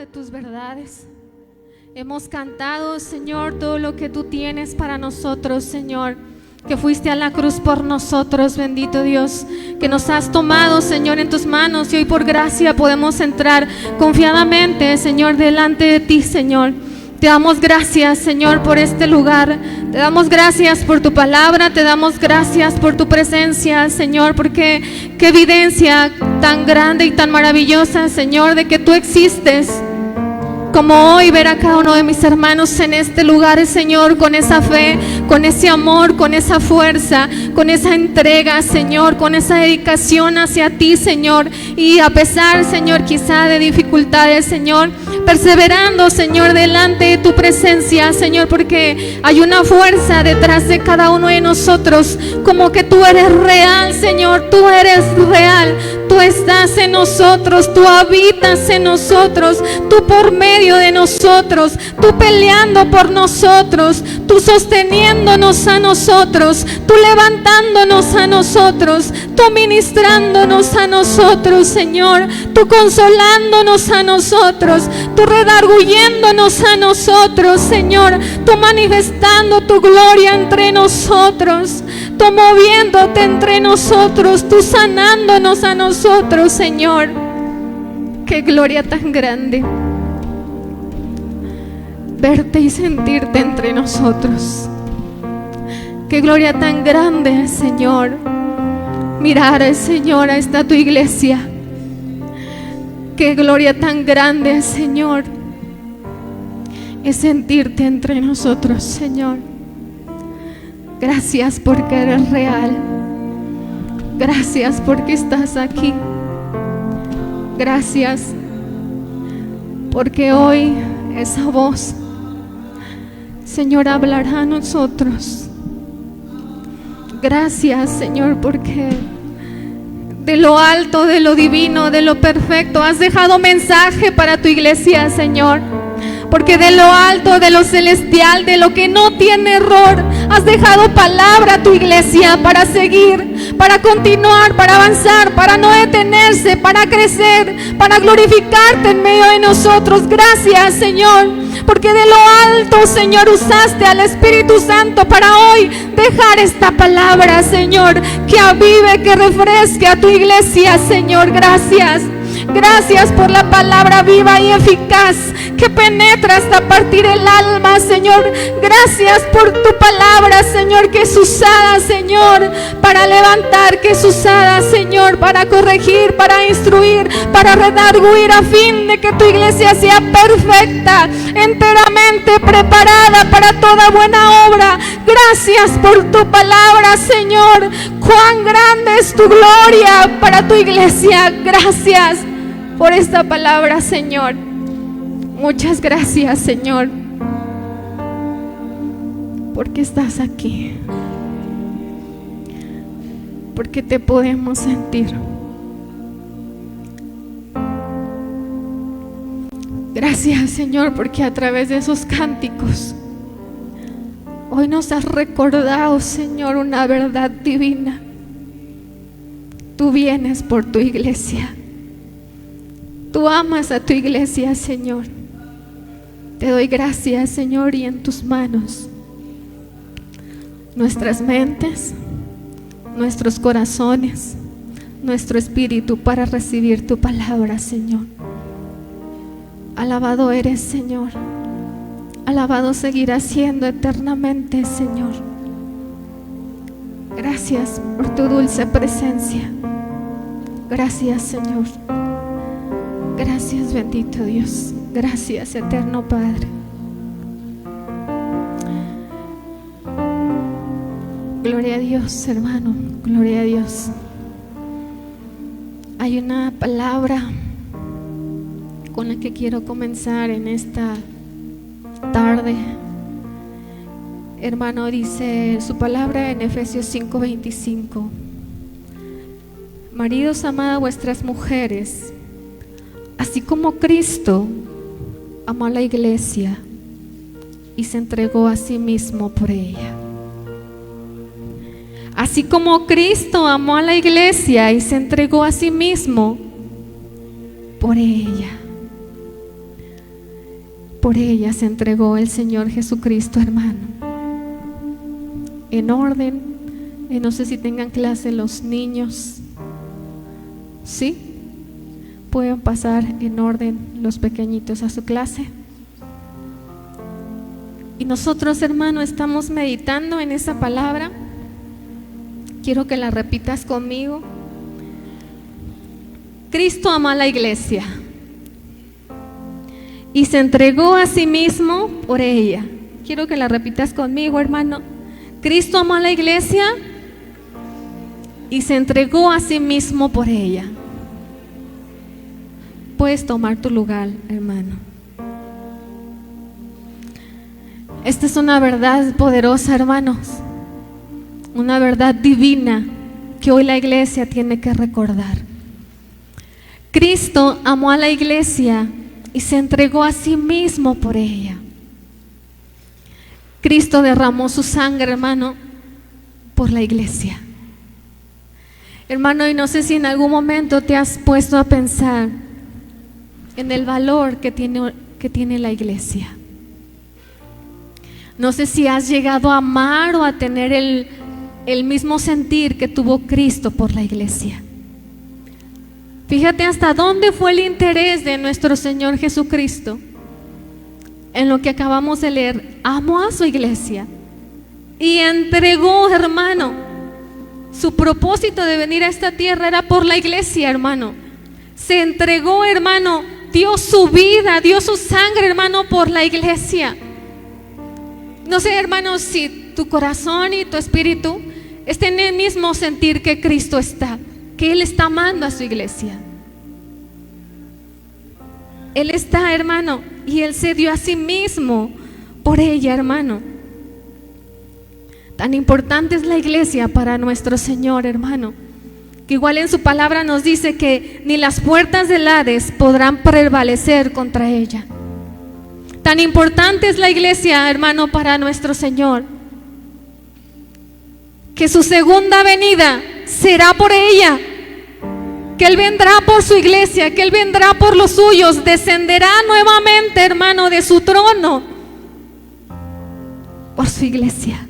de tus verdades. Hemos cantado, Señor, todo lo que tú tienes para nosotros, Señor. Que fuiste a la cruz por nosotros, bendito Dios. Que nos has tomado, Señor, en tus manos. Y hoy por gracia podemos entrar confiadamente, Señor, delante de ti, Señor. Te damos gracias, Señor, por este lugar. Te damos gracias por tu palabra. Te damos gracias por tu presencia, Señor, porque qué evidencia tan grande y tan maravillosa, Señor, de que tú existes. Como hoy ver a cada uno de mis hermanos en este lugar, Señor, con esa fe, con ese amor, con esa fuerza, con esa entrega, Señor, con esa dedicación hacia ti, Señor. Y a pesar, Señor, quizá de dificultades, Señor, perseverando, Señor, delante de tu presencia, Señor, porque hay una fuerza detrás de cada uno de nosotros, como que tú eres real, Señor, tú eres real. Tú estás en nosotros, tú habitas en nosotros, tú por medio de nosotros, tú peleando por nosotros, tú sosteniéndonos a nosotros, tú levantándonos a nosotros, tú ministrándonos a nosotros, Señor, tú consolándonos a nosotros, tú redarguyéndonos a nosotros, Señor, tú manifestando tu gloria entre nosotros, tú moviéndote entre nosotros, tú sanándonos a nosotros, Señor. Qué gloria tan grande verte y sentirte entre nosotros. Qué gloria tan grande, Señor, mirar, Señor, a esta tu iglesia. Qué gloria tan grande, Señor, es sentirte entre nosotros, Señor. Gracias porque eres real. Gracias porque estás aquí. Gracias porque hoy esa voz, Señor, hablará a nosotros. Gracias, Señor, porque de lo alto, de lo divino, de lo perfecto has dejado mensaje para tu iglesia, Señor. Porque de lo alto, de lo celestial, de lo que no tiene error, has dejado palabra a tu iglesia para seguir, para continuar, para avanzar, para no detenerse, para crecer, para glorificarte en medio de nosotros. Gracias, Señor, porque de lo alto, Señor, usaste al Espíritu Santo para hoy dejar esta palabra, Señor, que avive, que refresque a tu iglesia, Señor. Gracias. Gracias por la palabra viva y eficaz que penetra hasta partir el alma, Señor. Gracias por tu palabra, Señor, que es usada, Señor, para levantar, que es usada, Señor, para corregir, para instruir, para redarguir, a fin de que tu iglesia sea perfecta, enteramente preparada para toda buena obra. Gracias por tu palabra, Señor. Cuán grande es tu gloria para tu iglesia. Gracias por esta palabra, Señor. Muchas gracias, Señor, porque estás aquí, porque te podemos sentir. Gracias, Señor, porque a través de esos cánticos hoy nos has recordado, Señor, una verdad divina. Tú vienes por tu iglesia. Tú amas a tu iglesia, Señor. Te doy gracias, Señor, y en tus manos nuestras mentes, nuestros corazones, nuestro espíritu para recibir tu palabra, Señor. Alabado eres, Señor. Alabado seguirás siendo eternamente, Señor. Gracias por tu dulce presencia. Gracias, Señor. Gracias, bendito Dios. Gracias, eterno Padre. Gloria a Dios, hermano. Gloria a Dios. Hay una palabra con la que quiero comenzar en esta tarde. Hermano, dice su palabra en Efesios 5:25. Maridos, amad a vuestras mujeres, así como Cristo amó a la iglesia y se entregó a sí mismo por ella. Así como Cristo amó a la iglesia y se entregó a sí mismo por ella. por ella se entregó el Señor Jesucristo, hermano. En orden, no sé si tengan clase los niños. ¿Sí? Pueden pasar en orden los pequeñitos a su clase. Y nosotros, hermano, estamos meditando en esa palabra. Quiero que la repitas conmigo. Cristo amó a la iglesia y se entregó a sí mismo por ella. Quiero que la repitas conmigo, hermano. Cristo amó a la iglesia y se entregó a sí mismo por ella. Puedes tomar tu lugar, hermano. Esta es una verdad poderosa, hermanos. Una verdad divina que hoy la iglesia tiene que recordar. Cristo amó a la iglesia y se entregó a sí mismo por ella. Cristo derramó su sangre, hermano, por la iglesia. Hermano, y no sé si en algún momento te has puesto a pensar en el valor que tiene la iglesia. No sé si has llegado a amar o a tener el mismo sentir que tuvo Cristo por la iglesia. Fíjate hasta dónde fue el interés de nuestro Señor Jesucristo. En lo que acabamos de leer, amó a su iglesia y entregó, hermano. Su propósito de venir a esta tierra era por la iglesia, hermano. Se entregó, hermano, dio su vida, dio su sangre, hermano, por la iglesia. No sé, hermano, si tu corazón y tu espíritu estén en el mismo sentir que Cristo está, que Él está amando a su iglesia. Él está, hermano, y Él se dio a sí mismo por ella, hermano. Tan importante es la iglesia para nuestro Señor, hermano, que igual en su palabra nos dice que ni las puertas del Hades podrán prevalecer contra ella. Tan importante es la iglesia, hermano, para nuestro Señor, que su segunda venida será por ella, que Él vendrá por su iglesia, que Él vendrá por los suyos, descenderá nuevamente, hermano, de su trono por su iglesia.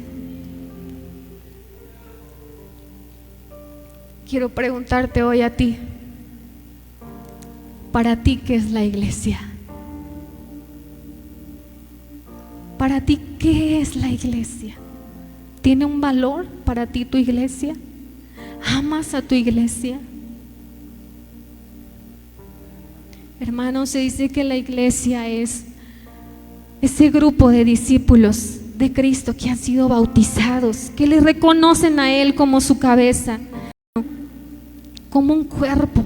Quiero preguntarte hoy a ti, para ti, ¿qué es la iglesia? Para ti, ¿qué es la iglesia? ¿Tiene un valor para ti tu iglesia? ¿Amas a tu iglesia? Hermanos, se dice que la iglesia es ese grupo de discípulos de Cristo que han sido bautizados, que le reconocen a Él como su cabeza, como un cuerpo,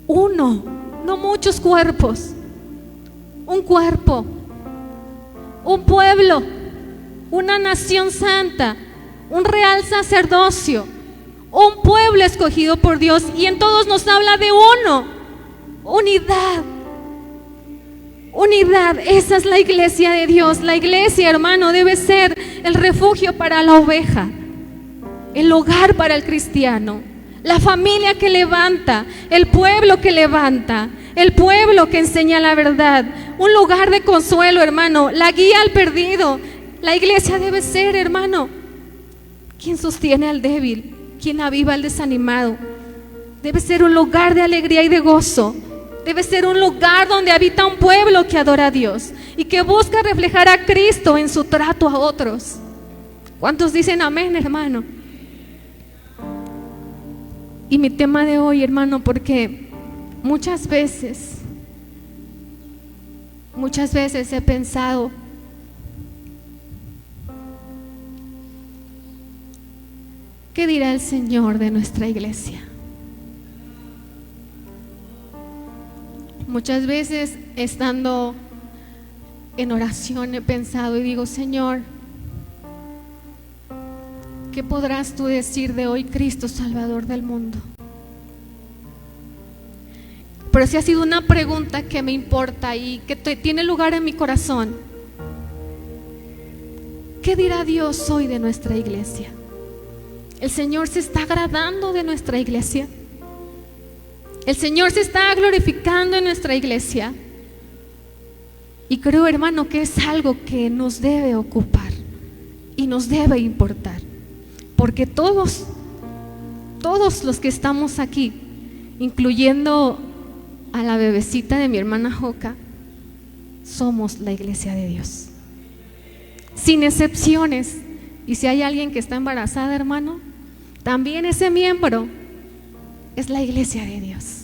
uno, no muchos cuerpos, un cuerpo, un pueblo, una nación santa, un real sacerdocio, un pueblo escogido por Dios, y en todos nos habla de uno. Unidad, unidad, esa es la iglesia de Dios. La iglesia, hermano, debe ser el refugio para la oveja, el hogar para el cristiano, la familia que levanta, el pueblo que levanta, el pueblo que enseña la verdad, un lugar de consuelo, hermano, la guía al perdido. La iglesia debe ser, hermano, quien sostiene al débil, quien aviva al desanimado. Debe ser un lugar de alegría y de gozo. Debe ser un lugar donde habita un pueblo que adora a Dios y que busca reflejar a Cristo en su trato a otros. ¿Cuántos dicen amén, hermano? Y mi tema de hoy, hermano, porque muchas veces he pensado, ¿qué dirá el Señor de nuestra iglesia? Muchas veces, estando en oración, he pensado y digo, Señor, ¿qué podrás tú decir de hoy, Cristo, Salvador del mundo? Pero sí ha sido una pregunta que me importa y que tiene lugar en mi corazón. ¿Qué dirá Dios hoy de nuestra iglesia? ¿El Señor se está agradando de nuestra iglesia? ¿El Señor se está glorificando en nuestra iglesia? Y creo, hermano, que es algo que nos debe ocupar y nos debe importar, porque todos los que estamos aquí, incluyendo a la bebecita de mi hermana Joca, somos la iglesia de Dios, sin excepciones. Y si hay alguien que está embarazada, hermano, también ese miembro es la iglesia de Dios.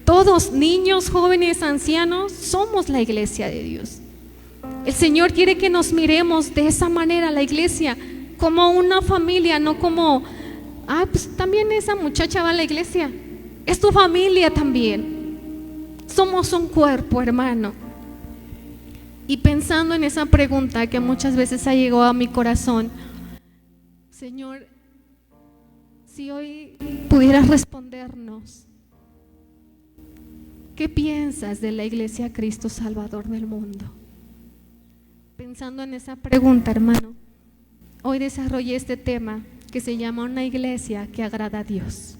Todos, niños, jóvenes, ancianos, somos la iglesia de Dios. El Señor quiere que nos miremos de esa manera, la iglesia, como una familia, no como, pues también esa muchacha va a la iglesia. Es tu familia también. Somos un cuerpo, hermano. Y pensando en esa pregunta que muchas veces ha llegado a mi corazón, Señor, si hoy pudieras respondernos, ¿qué piensas de la iglesia Cristo Salvador del mundo? Pensando en esa pregunta, hermano, hoy desarrollé este tema que se llama una iglesia que agrada a Dios.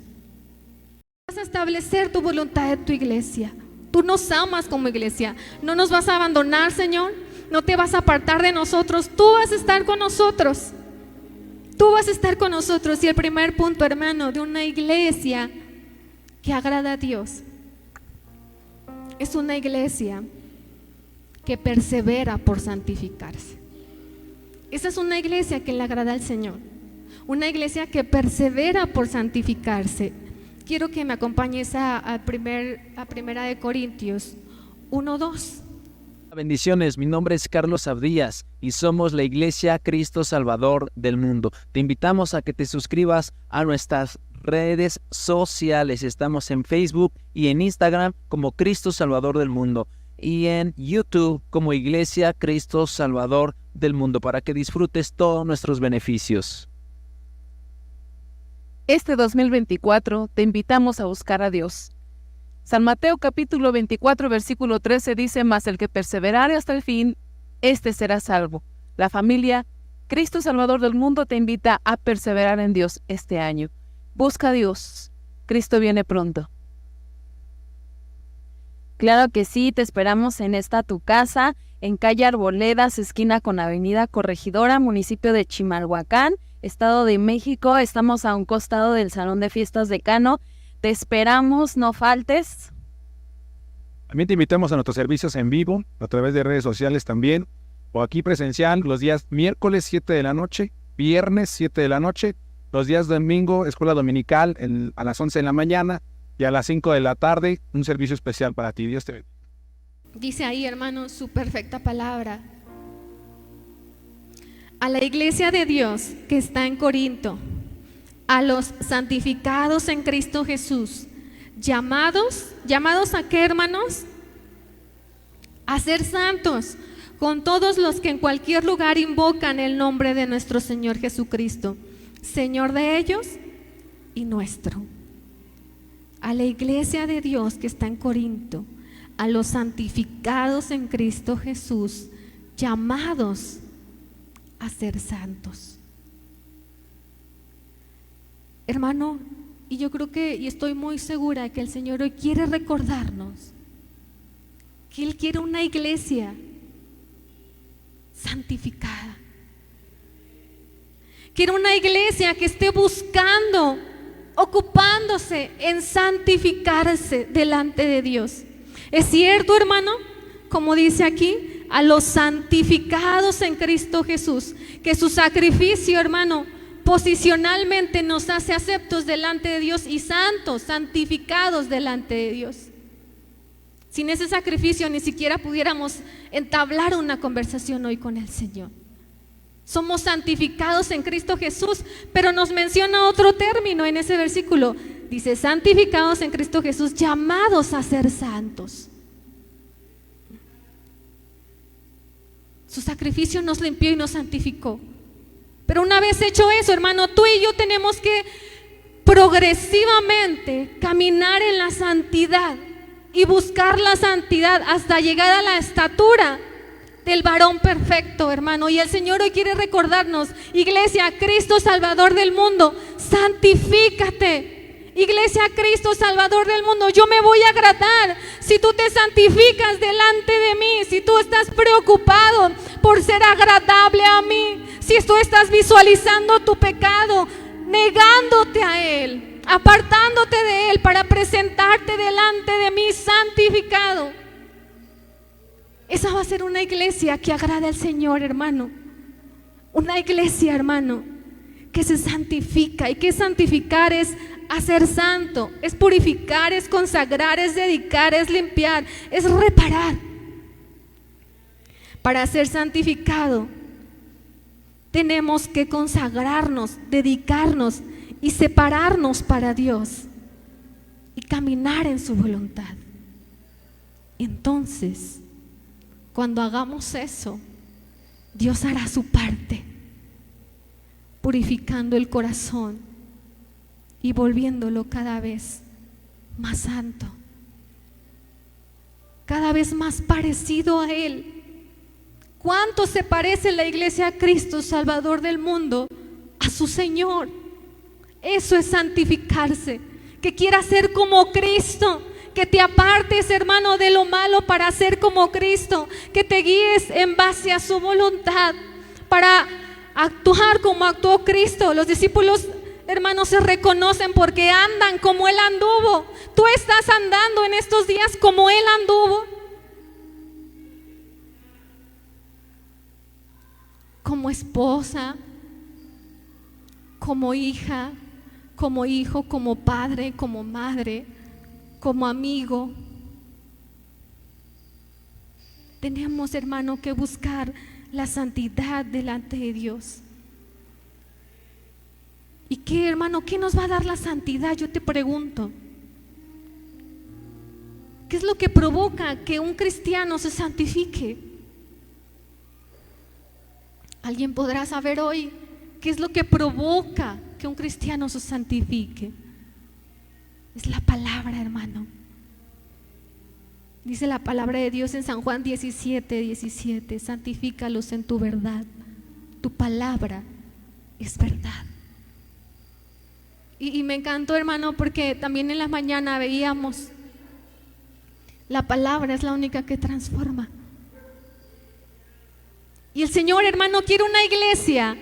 Vas a establecer tu voluntad de tu iglesia. Tú nos amas como iglesia. No nos vas a abandonar, Señor. No te vas a apartar de nosotros. Tú vas a estar con nosotros. Tú vas a estar con nosotros. Y el primer punto, hermano, de una iglesia que agrada a Dios es una iglesia que persevera por santificarse. Esa es una iglesia que le agrada al Señor. Una iglesia que persevera por santificarse. Quiero que me acompañes a Primera de Corintios 1:2. Bendiciones, mi nombre es Carlos Abdías y somos la Iglesia Cristo Salvador del Mundo. Te invitamos a que te suscribas a nuestras redes sociales. Estamos en Facebook y en Instagram como Cristo Salvador del Mundo y en YouTube como Iglesia Cristo Salvador del Mundo para que disfrutes todos nuestros beneficios. Este 2024 te invitamos a buscar a Dios. San Mateo capítulo 24 versículo 13 dice: mas el que perseverare hasta el fin, este será salvo. La familia Cristo Salvador del Mundo te invita a perseverar en Dios este año. Busca a Dios. Cristo viene pronto. Claro que sí, te esperamos en esta tu casa, en calle Arboledas, esquina con avenida Corregidora, municipio de Chimalhuacán, Estado de México. Estamos a un costado del Salón de Fiestas de Cano. Te esperamos, no faltes. También te invitamos a nuestros servicios en vivo, a través de redes sociales también, o aquí presencial, los días miércoles 7 de la noche, viernes 7 de la noche, los días domingo, escuela dominical a las 11 de la mañana y a las 5 de la tarde, un servicio especial para ti. Dios te bendiga. Dice ahí, hermano, su perfecta palabra. A la iglesia de Dios que está en Corinto, a los santificados en Cristo Jesús, llamados ¿a qué, hermanos? A ser santos, con todos los que en cualquier lugar invocan el nombre de nuestro Señor Jesucristo, Señor de ellos y nuestro. A la iglesia de Dios que está en Corinto, a los santificados en Cristo Jesús, llamados a ser santos. Hermano, y yo creo que, y estoy muy segura que el Señor hoy quiere recordarnos que Él quiere una iglesia santificada. Quiere una iglesia que esté buscando, ocupándose en santificarse delante de Dios. Es cierto, hermano, como dice aquí, a los santificados en Cristo Jesús, que su sacrificio, hermano, posicionalmente nos hace aceptos delante de Dios y santos, santificados delante de Dios. Sin ese sacrificio ni siquiera pudiéramos entablar una conversación hoy con el Señor. Somos santificados en Cristo Jesús, pero nos menciona otro término en ese versículo. Dice, santificados en Cristo Jesús, llamados a ser santos. Su sacrificio nos limpió y nos santificó. Pero una vez hecho eso, hermano, tú y yo tenemos que progresivamente caminar en la santidad y buscar la santidad hasta llegar a la estatura del varón perfecto, hermano. Y el Señor hoy quiere recordarnos, iglesia, Cristo Salvador del mundo, santifícate Iglesia Cristo Salvador del mundo, yo me voy a agradar si tú te santificas delante de mí, si tú estás preocupado por ser agradable a mí, si tú estás visualizando tu pecado, negándote a Él, apartándote de Él para presentarte delante de mí santificado. Esa va a ser una iglesia que agrada al Señor, hermano. Una iglesia, hermano, que se santifica. Y que santificar es hacer santo, es purificar, es consagrar, es dedicar, es limpiar, es reparar. Para ser santificado tenemos que consagrarnos, dedicarnos y separarnos para Dios y caminar en su voluntad. Entonces, cuando hagamos eso, Dios hará su parte, purificando el corazón y volviéndolo cada vez más santo, cada vez más parecido a Él. ¿Cuánto se parece la iglesia a Cristo, Salvador del mundo, a su Señor? Eso es santificarse, que quieras ser como Cristo, que te apartes, hermano, de lo malo para ser como Cristo, que te guíes en base a su voluntad, para actuar como actuó Cristo. Los discípulos, hermanos, se reconocen porque andan como Él anduvo. Tú estás andando en estos días como Él anduvo. Como esposa, como hija, como hijo, como padre, como madre, como amigo. Tenemos, hermano, que buscar la santidad delante de Dios. ¿Y qué, hermano? ¿Qué nos va a dar la santidad? Yo te pregunto. ¿Qué es lo que provoca que un cristiano se santifique? ¿Alguien podrá saber hoy qué es lo que provoca que un cristiano se santifique? Es la palabra, hermano. Dice la palabra de Dios en San Juan 17:17: santifícalos en tu verdad, tu palabra es verdad. Y me encantó, hermano, porque también en la mañana veíamos, la palabra es la única que transforma. Y el Señor, hermano, quiere una iglesia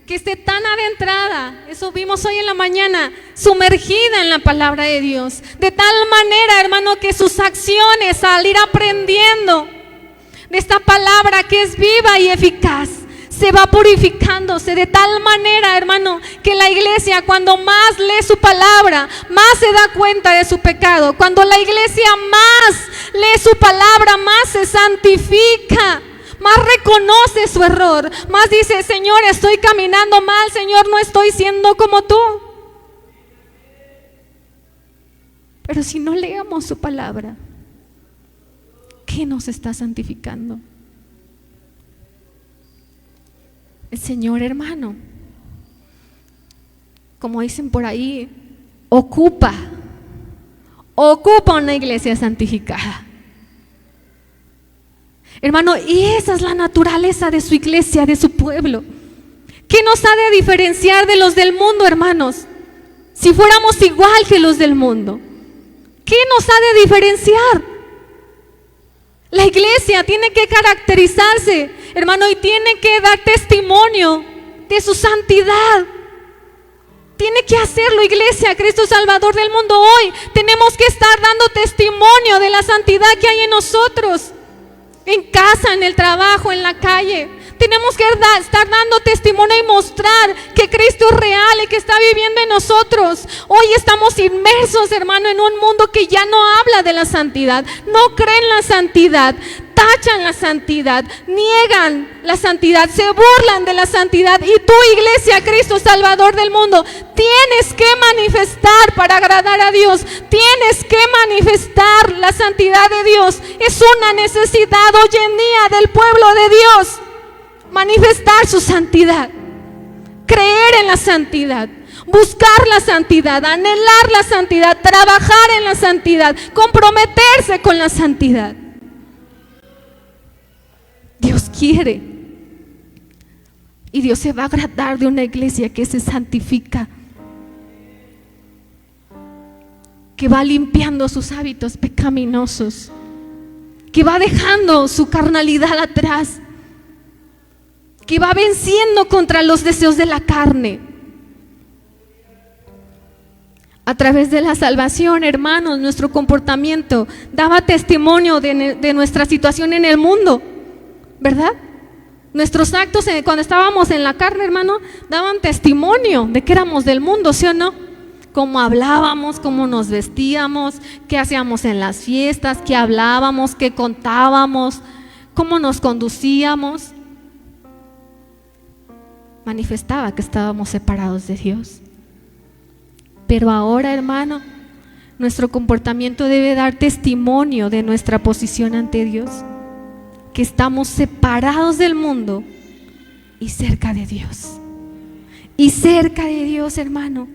que esté tan adentrada, eso vimos hoy en la mañana, sumergida en la palabra de Dios, de tal manera, hermano, que sus acciones al ir aprendiendo de esta palabra que es viva y eficaz, se va purificándose de tal manera, hermano, que la iglesia, cuando más lee su palabra, más se da cuenta de su pecado. Cuando la iglesia más lee su palabra, más se santifica, más reconoce su error, más dice: Señor, estoy caminando mal, Señor, no estoy siendo como tú. Pero si no leemos su palabra, ¿qué nos está santificando? El Señor, hermano, como dicen por ahí, ocupa una iglesia santificada. Hermano, y esa es la naturaleza de su iglesia, de su pueblo. ¿Qué nos ha de diferenciar de los del mundo, hermanos? Si fuéramos igual que los del mundo, ¿qué nos ha de diferenciar? La iglesia tiene que caracterizarse, hermano, y tiene que dar testimonio de su santidad. Tiene que hacerlo, iglesia, Cristo Salvador del mundo. Hoy tenemos que estar dando testimonio de la santidad que hay en nosotros. En casa, en el trabajo, en la calle. Tenemos que estar dando testimonio y mostrar que Cristo es real y que está viviendo en nosotros. Hoy estamos inmersos, hermano, en un mundo que ya no habla de la santidad, no creen la santidad, tachan la santidad, niegan la santidad, se burlan de la santidad. Y tú, iglesia, Cristo Salvador del mundo, tienes que manifestar para agradar a Dios, tienes que manifestar la santidad de Dios. Es una necesidad hoy en día del pueblo de Dios, manifestar su santidad, creer en la santidad, buscar la santidad, anhelar la santidad, trabajar en la santidad, comprometerse con la santidad. Dios quiere, y Dios se va a agradar de una iglesia que se santifica. que va limpiando sus hábitos pecaminosos, que va dejando su carnalidad atrás, que va venciendo contra los deseos de la carne. A través de la salvación, hermanos, nuestro comportamiento daba testimonio de nuestra situación en el mundo, ¿verdad? Nuestros actos cuando estábamos en la carne, hermano, daban testimonio de que éramos del mundo, ¿sí o no? Cómo hablábamos, cómo nos vestíamos, qué hacíamos en las fiestas, qué hablábamos, qué contábamos, cómo nos conducíamos. Manifestaba que estábamos separados de Dios. Pero ahora, hermano, nuestro comportamiento debe dar testimonio de nuestra posición ante Dios, que estamos separados del mundo y cerca de Dios. Y cerca de Dios, hermano.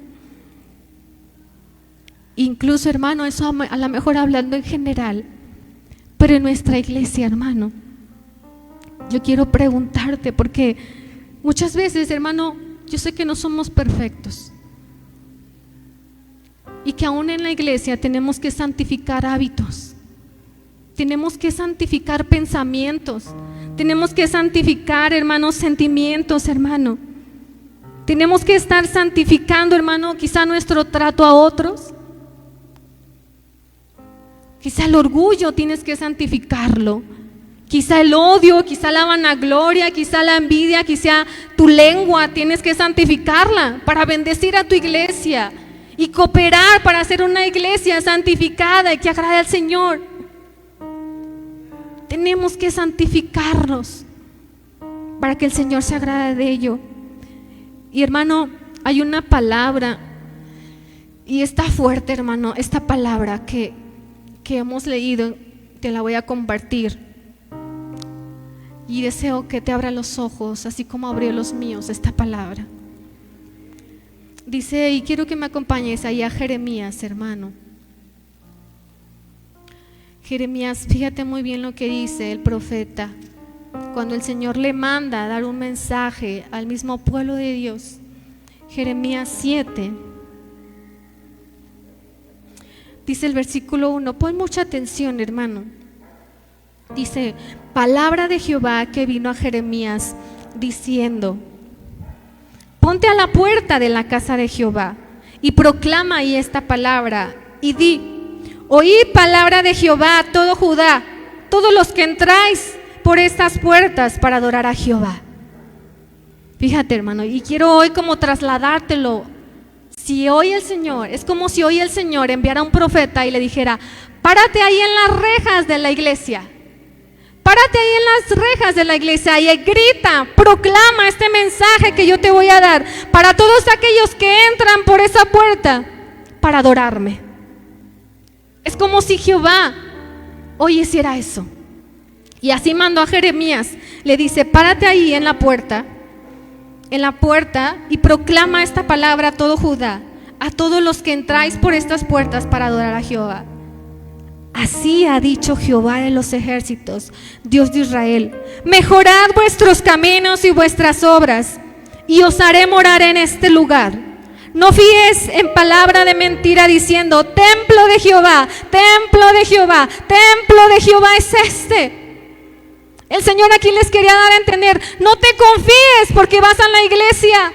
Incluso, hermano, eso a lo mejor hablando en general, pero en nuestra iglesia, hermano, yo quiero preguntarte, porque muchas veces, hermano, yo sé que no somos perfectos y que aún en la iglesia tenemos que santificar hábitos, tenemos que santificar pensamientos, tenemos que santificar, hermano, sentimientos, hermano. Tenemos que estar santificando, hermano, quizá nuestro trato a otros. Quizá el orgullo tienes que santificarlo, quizá el odio, quizá la vanagloria, quizá la envidia, quizá tu lengua, tienes que santificarla para bendecir a tu iglesia y cooperar para hacer una iglesia santificada y que agrade al Señor. Tenemos que santificarnos para que el Señor se agrade de ello. Y hermano, hay una palabra, y está fuerte, hermano, esta palabra que hemos leído, te la voy a compartir. Y deseo que te abra los ojos, así como abrió los míos esta palabra. Dice, y quiero que me acompañes ahí a Jeremías, hermano. Jeremías, fíjate muy bien lo que dice el profeta, cuando el Señor le manda a dar un mensaje al mismo pueblo de Dios. Jeremías 7. Dice el versículo 1, pon mucha atención, hermano. Dice, palabra de Jehová que vino a Jeremías diciendo, ponte a la puerta de la casa de Jehová y proclama ahí esta palabra y di, oíd palabra de Jehová, todo Judá, todos los que entráis por estas puertas para adorar a Jehová. Fíjate, hermano, y quiero hoy como trasladártelo. Si hoy el Señor, es como si hoy el Señor enviara a un profeta y le dijera, párate ahí en las rejas de la iglesia, párate ahí en las rejas de la iglesia y grita, proclama este mensaje que yo te voy a dar para todos aquellos que entran por esa puerta para adorarme. Es como si Jehová hoy hiciera eso. Y así mandó a Jeremías, le dice, párate ahí en la puerta y proclama esta palabra a todo Judá, a todos los que entráis por estas puertas para adorar a Jehová. Así ha dicho Jehová de los ejércitos, Dios de Israel, mejorad vuestros caminos y vuestras obras, y os haré morar en este lugar. No fíes en palabra de mentira diciendo, templo de Jehová, templo de Jehová, templo de Jehová es este. El Señor aquí les quería dar a entender, no te confíes porque vas a la iglesia,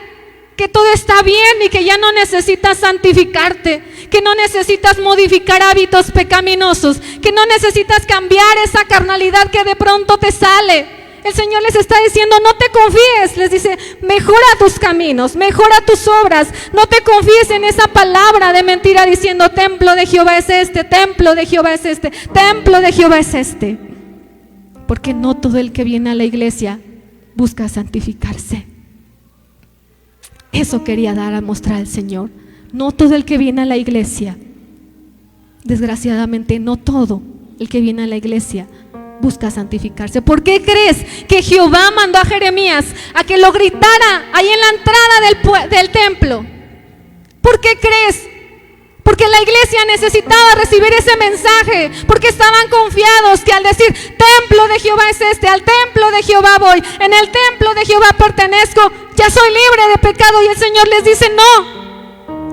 que todo está bien y que ya no necesitas santificarte, que no necesitas modificar hábitos pecaminosos, que no necesitas cambiar esa carnalidad que de pronto te sale. El Señor les está diciendo, no te confíes, les dice, mejora tus caminos, mejora tus obras, no te confíes en esa palabra de mentira diciendo, templo de Jehová es este, templo de Jehová es este, templo de Jehová es este. Porque no todo el que viene a la iglesia busca santificarse. Eso quería dar a mostrar el Señor. No todo el que viene a la iglesia, desgraciadamente no todo el que viene a la iglesia busca santificarse. ¿Por qué crees que Jehová mandó a Jeremías a que lo gritara ahí en la entrada del templo? ¿Por qué crees? Porque la iglesia necesitaba recibir ese mensaje, porque estaban confiados que al decir templo de Jehová es este, al templo de Jehová voy, en el templo de Jehová pertenezco, ya soy libre de pecado. Y el Señor les dice,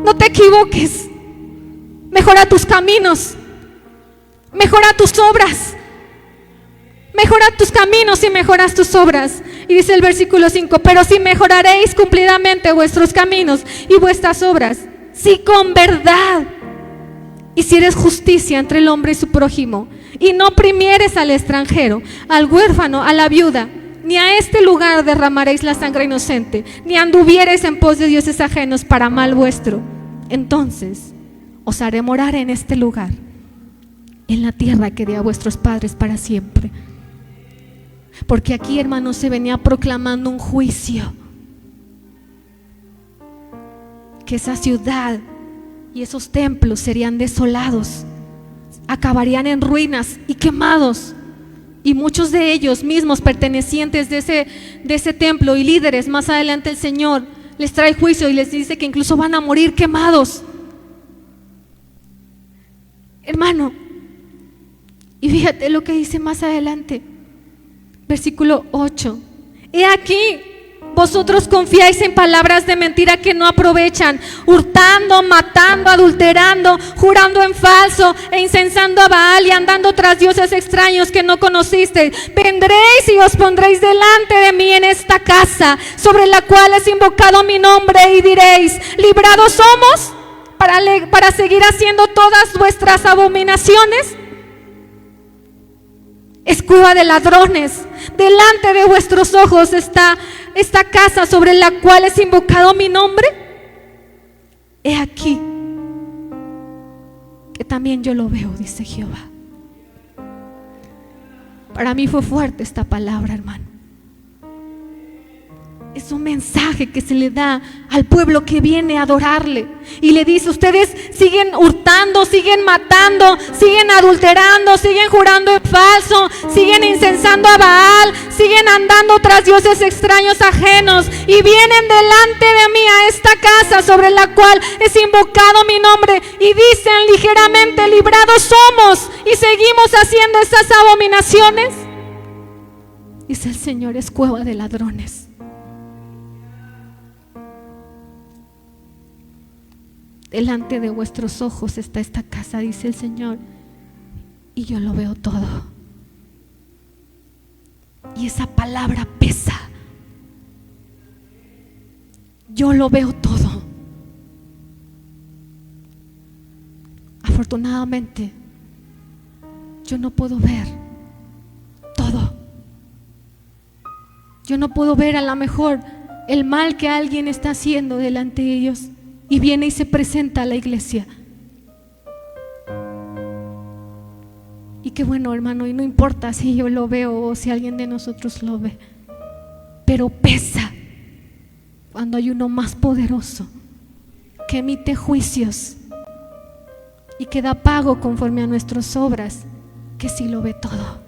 no te equivoques, mejora tus caminos, mejora tus obras. Mejora tus caminos y mejoras tus obras. Y dice el versículo 5, pero si mejoraréis cumplidamente vuestros caminos y vuestras obras, si con verdad hicieres justicia entre el hombre y su prójimo, y no oprimieres al extranjero, al huérfano, a la viuda, ni a este lugar derramaréis la sangre inocente, ni anduviereis en pos de dioses ajenos para mal vuestro, entonces os haré morar en este lugar, en la tierra que di a vuestros padres para siempre. Porque aquí, hermanos, se venía proclamando un juicio, que esa ciudad y esos templos serían desolados, acabarían en ruinas y quemados, y muchos de ellos mismos pertenecientes de ese templo y líderes, más adelante el Señor les trae juicio y les dice que incluso van a morir quemados, hermano. Y fíjate lo que dice más adelante, versículo 8. He aquí, vosotros confiáis en palabras de mentira que no aprovechan, hurtando, matando, adulterando, jurando en falso e incensando a Baal y andando tras dioses extraños que no conocisteis. Vendréis y os pondréis delante de mí en esta casa, sobre la cual es invocado mi nombre, y diréis: librados somos para seguir haciendo todas vuestras abominaciones. Es cueva de ladrones. Delante de vuestros ojos está esta casa sobre la cual es invocado mi nombre. He aquí que también yo lo veo, dice Jehová. Para mí fue fuerte esta palabra, hermano. Es un mensaje que se le da al pueblo que viene a adorarle, y le dice: ustedes siguen hurtando, siguen matando, siguen adulterando, siguen jurando en falso, siguen incensando a Baal, siguen andando tras dioses extraños ajenos, y vienen delante de mí a esta casa sobre la cual es invocado mi nombre, y dicen ligeramente: librados somos, y seguimos haciendo estas abominaciones. Dice el Señor: es cueva de ladrones. Delante de vuestros ojos está esta casa, dice el Señor, y yo lo veo todo. Y esa palabra pesa. Yo lo veo todo. Afortunadamente, yo no puedo ver todo. Yo no puedo ver a lo mejor el mal que alguien está haciendo delante de ellos, y viene y se presenta a la iglesia. Y qué bueno, hermano, y no importa si yo lo veo o si alguien de nosotros lo ve, pero pesa cuando hay uno más poderoso que emite juicios y que da pago conforme a nuestras obras, que sí lo ve todo.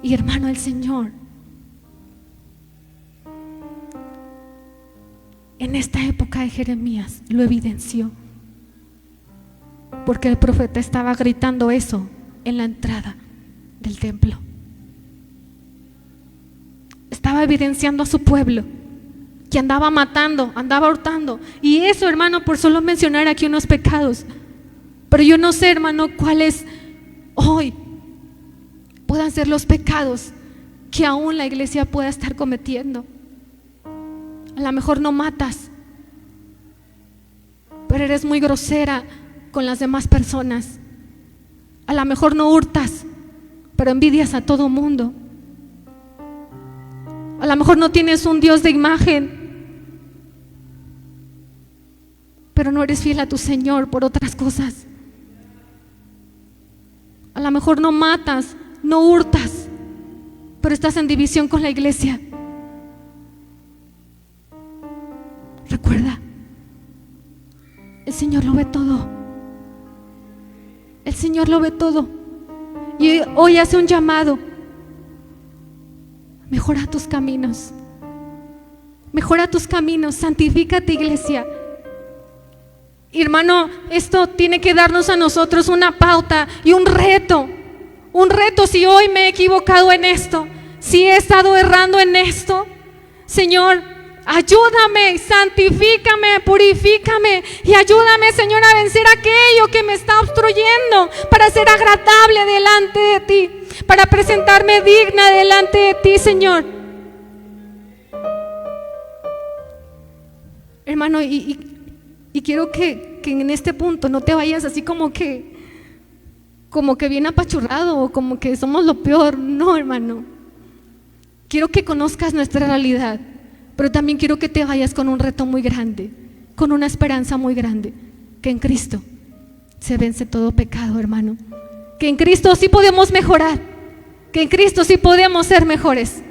Y hermano, el Señor en esta época de Jeremías lo evidenció, porque el profeta estaba gritando eso en la entrada del templo. Estaba evidenciando a su pueblo que andaba matando, andaba hurtando. Y eso, hermano, por solo mencionar aquí unos pecados. Pero yo no sé, hermano, cuáles hoy puedan ser los pecados que aún la iglesia pueda estar cometiendo. A lo mejor no matas, pero eres muy grosera con las demás personas. A lo mejor no hurtas, pero envidias a todo mundo. A lo mejor no tienes un Dios de imagen, pero no eres fiel a tu Señor por otras cosas. A lo mejor no matas, no hurtas, pero estás en división con la iglesia. Recuerda, el Señor lo ve todo. El Señor lo ve todo. Y hoy hace un llamado: mejora tus caminos. Mejora tus caminos, santifícate, iglesia. Y hermano, esto tiene que darnos a nosotros una pauta y un reto. Un reto: si hoy me he equivocado en esto, si he estado errando en esto, Señor, Ayúdame, santifícame, purifícame y ayúdame, Señor, a vencer aquello que me está obstruyendo para ser agradable delante de ti, para presentarme digna delante de ti, Señor. Hermano, y quiero que en este punto no te vayas así como que bien apachurrado o como que somos lo peor. No, hermano. Quiero que conozcas nuestra realidad, pero también quiero que te vayas con un reto muy grande, con una esperanza muy grande, que en Cristo se vence todo pecado, hermano. Que en Cristo sí podemos mejorar, que en Cristo sí podemos ser mejores,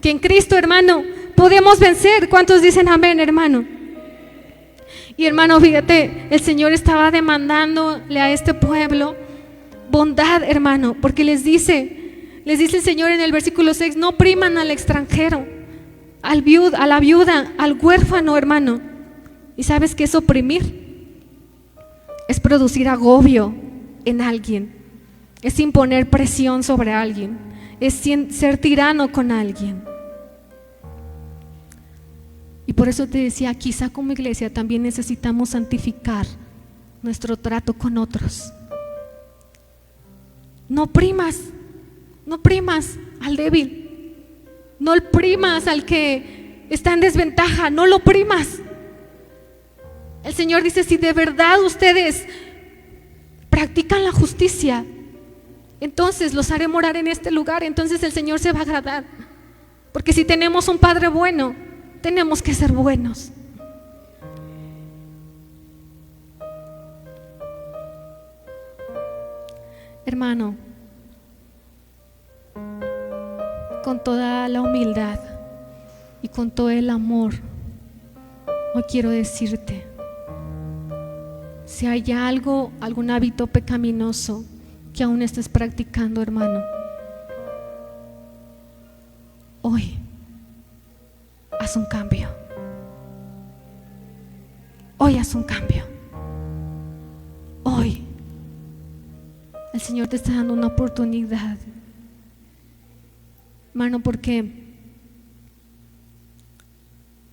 que en Cristo, hermano, podemos vencer. ¿Cuántos dicen amén, hermano? Y hermano, fíjate, el Señor estaba demandándole a este pueblo bondad, hermano, porque les dice el Señor en el versículo 6, no opriman al extranjero, a la viuda, al huérfano, hermano. ¿Y sabes qué es oprimir? Es producir agobio en alguien, es imponer presión sobre alguien, es ser tirano con alguien. Y por eso te decía, quizá como iglesia también necesitamos santificar nuestro trato con otros. No oprimas al débil, no oprimas al que está en desventaja, no lo oprimas. El Señor dice, si de verdad ustedes practican la justicia, entonces los haré morar en este lugar, entonces el Señor se va a agradar. Porque si tenemos un Padre bueno, tenemos que ser buenos. Hermano, con toda la humildad y con todo el amor, hoy quiero decirte, si hay algún hábito pecaminoso que aún estés practicando, hermano, hoy haz un cambio. Hoy haz un cambio. Hoy el Señor te está dando una oportunidad, hermano, porque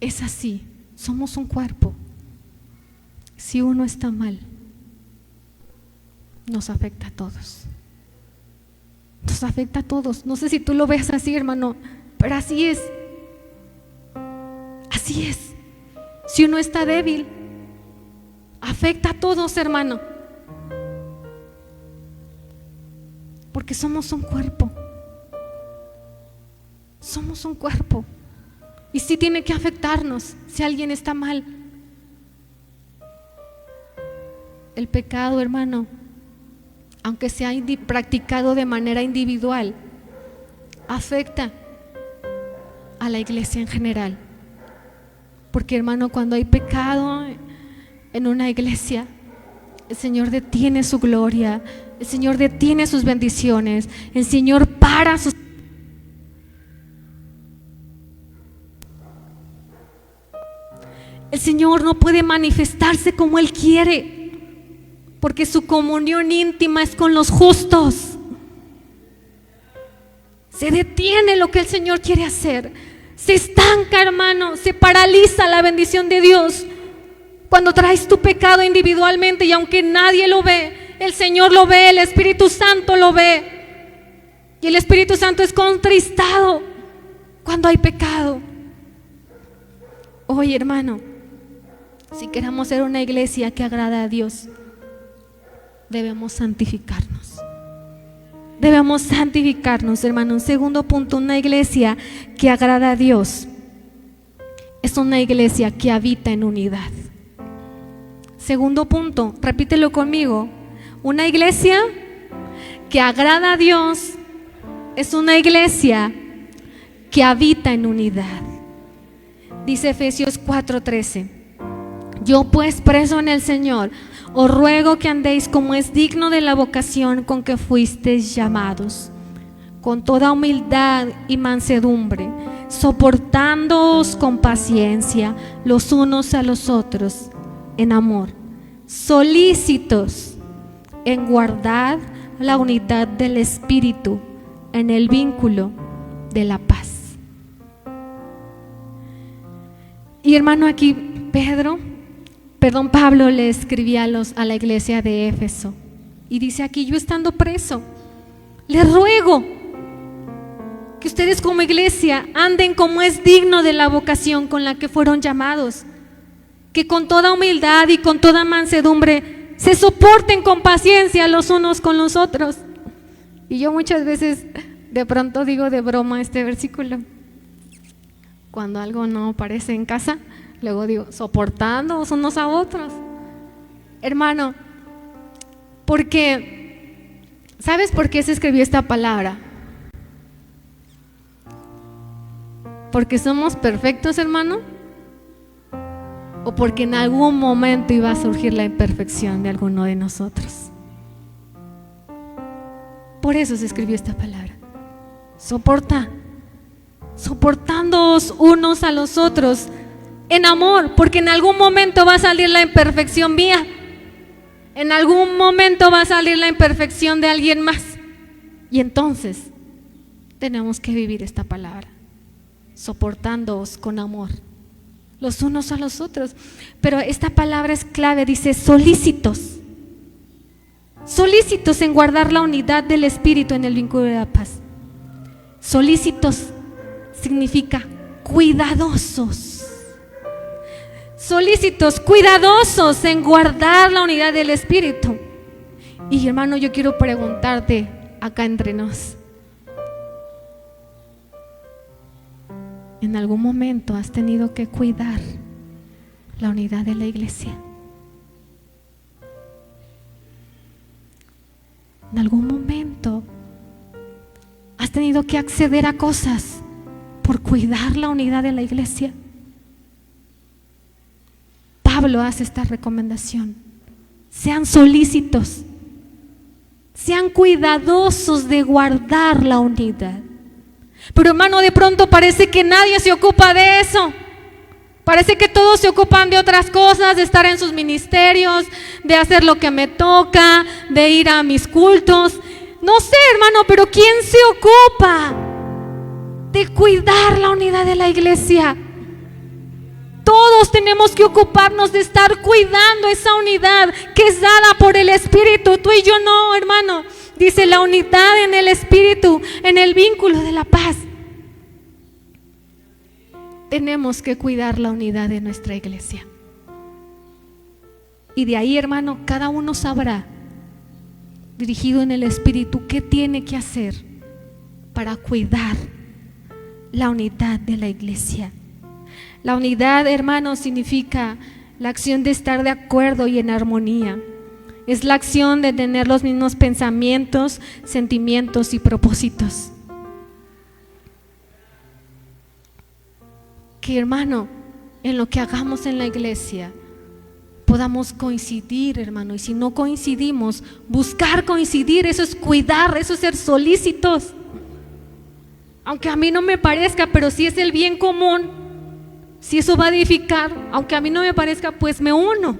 es así. Somos un cuerpo. Si uno está mal, nos afecta a todos. Nos afecta a todos. No sé si tú lo ves así, hermano, pero así es. Así es. Si uno está débil, afecta a todos, hermano. Porque somos un cuerpo. Somos un cuerpo. Y sí tiene que afectarnos si alguien está mal. El pecado, hermano, aunque sea practicado de manera individual, afecta a la iglesia en general. Porque, hermano, cuando hay pecado en una iglesia, el Señor detiene su gloria, el Señor detiene sus bendiciones, el Señor para sus... El Señor no puede manifestarse como Él quiere, porque su comunión íntima es con los justos. Se detiene lo que el Señor quiere hacer. Se estanca, hermano, se paraliza la bendición de Dios cuando traes tu pecado individualmente, y aunque nadie lo ve, el Señor lo ve, el Espíritu Santo lo ve, y el Espíritu Santo es contristado cuando hay pecado. Hoy, hermano, si queremos ser una iglesia que agrada a Dios, debemos santificarnos. Debemos santificarnos, hermano. Un segundo punto, una iglesia que agrada a Dios es una iglesia que habita en unidad. Segundo punto, repítelo conmigo. Una iglesia que agrada a Dios es una iglesia que habita en unidad. Dice Efesios 4:13: yo pues, preso en el Señor, os ruego que andéis como es digno de la vocación con que fuisteis llamados, con toda humildad y mansedumbre, soportándoos con paciencia los unos a los otros en amor, solícitos en guardar la unidad del Espíritu en el vínculo de la paz. Y hermano, aquí Pablo le escribía a la iglesia de Éfeso. Y dice aquí: yo estando preso, les ruego que ustedes como iglesia anden como es digno de la vocación con la que fueron llamados, que con toda humildad y con toda mansedumbre se soporten con paciencia los unos con los otros. Y yo muchas veces de pronto digo de broma este versículo, cuando algo no parece en casa, luego digo, soportándonos unos a otros. Hermano, porque ¿sabes por qué se escribió esta palabra? ¿Porque somos perfectos, hermano? ¿O porque en algún momento iba a surgir la imperfección de alguno de nosotros? Por eso se escribió esta palabra. Soportándoos unos a los otros en amor, porque en algún momento va a salir la imperfección mía. En algún momento va a salir la imperfección de alguien más. Y entonces tenemos que vivir esta palabra, soportándoos con amor los unos a los otros. Pero esta palabra es clave, dice solícitos en guardar la unidad del espíritu en el vínculo de la paz. Solícitos significa cuidadosos. Solícitos, cuidadosos en guardar la unidad del espíritu. Y hermano, yo quiero preguntarte acá entre nos, ¿en algún momento has tenido que cuidar la unidad de la iglesia? ¿En algún momento has tenido que acceder a cosas por cuidar la unidad de la iglesia? Pablo hace esta recomendación: sean solícitos, sean cuidadosos de guardar la unidad. Pero hermano, de pronto parece que nadie se ocupa de eso. Parece que todos se ocupan de otras cosas, de estar en sus ministerios, de hacer lo que me toca, de ir a mis cultos. No sé, hermano, pero ¿quién se ocupa de cuidar la unidad de la iglesia? Todos tenemos que ocuparnos de estar cuidando esa unidad que es dada por el Espíritu. Tú y yo no, hermano. Dice la unidad en el Espíritu, en el vínculo de la paz. Tenemos que cuidar la unidad de nuestra iglesia. Y de ahí, hermano, cada uno sabrá, dirigido en el Espíritu, qué tiene que hacer para cuidar la unidad de la iglesia. La unidad, hermano, significa la acción de estar de acuerdo y en armonía. Es la acción de tener los mismos pensamientos, sentimientos y propósitos. Que, hermano, en lo que hagamos en la iglesia podamos coincidir, hermano. Y si no coincidimos, buscar coincidir. Eso es cuidar, eso es ser solícitos. Aunque a mí no me parezca, pero si es el bien común, si eso va a edificar, aunque a mí no me parezca, pues me uno.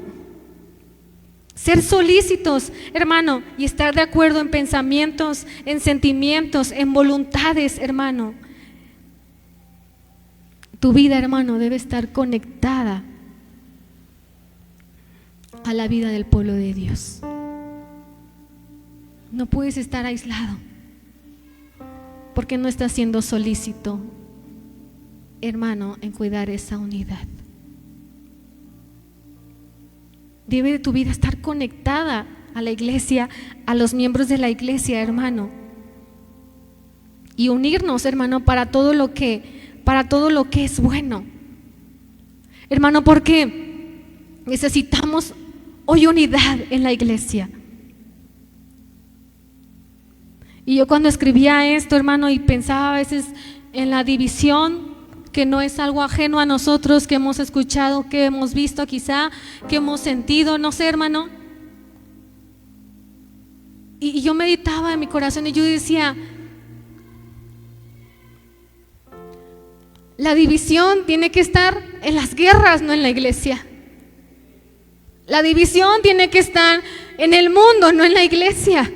Ser solícitos, hermano, y estar de acuerdo en pensamientos, en sentimientos, en voluntades, hermano. Tu vida, hermano, debe estar conectada a la vida del pueblo de Dios. No puedes estar aislado porque no estás siendo solícito, hermano, en cuidar esa unidad. Debe tu vida estar conectada a la iglesia, a los miembros de la iglesia, hermano, y unirnos, hermano, para todo lo que es bueno, hermano, porque necesitamos hoy unidad en la iglesia. Y yo cuando escribía esto, hermano, y pensaba a veces en la división, que no es algo ajeno a nosotros, que hemos escuchado, que hemos visto quizá, que hemos sentido, no sé, hermano. Y yo meditaba en mi corazón y yo decía, la división tiene que estar en las guerras, no en la iglesia. La división tiene que estar en el mundo, no en la iglesia.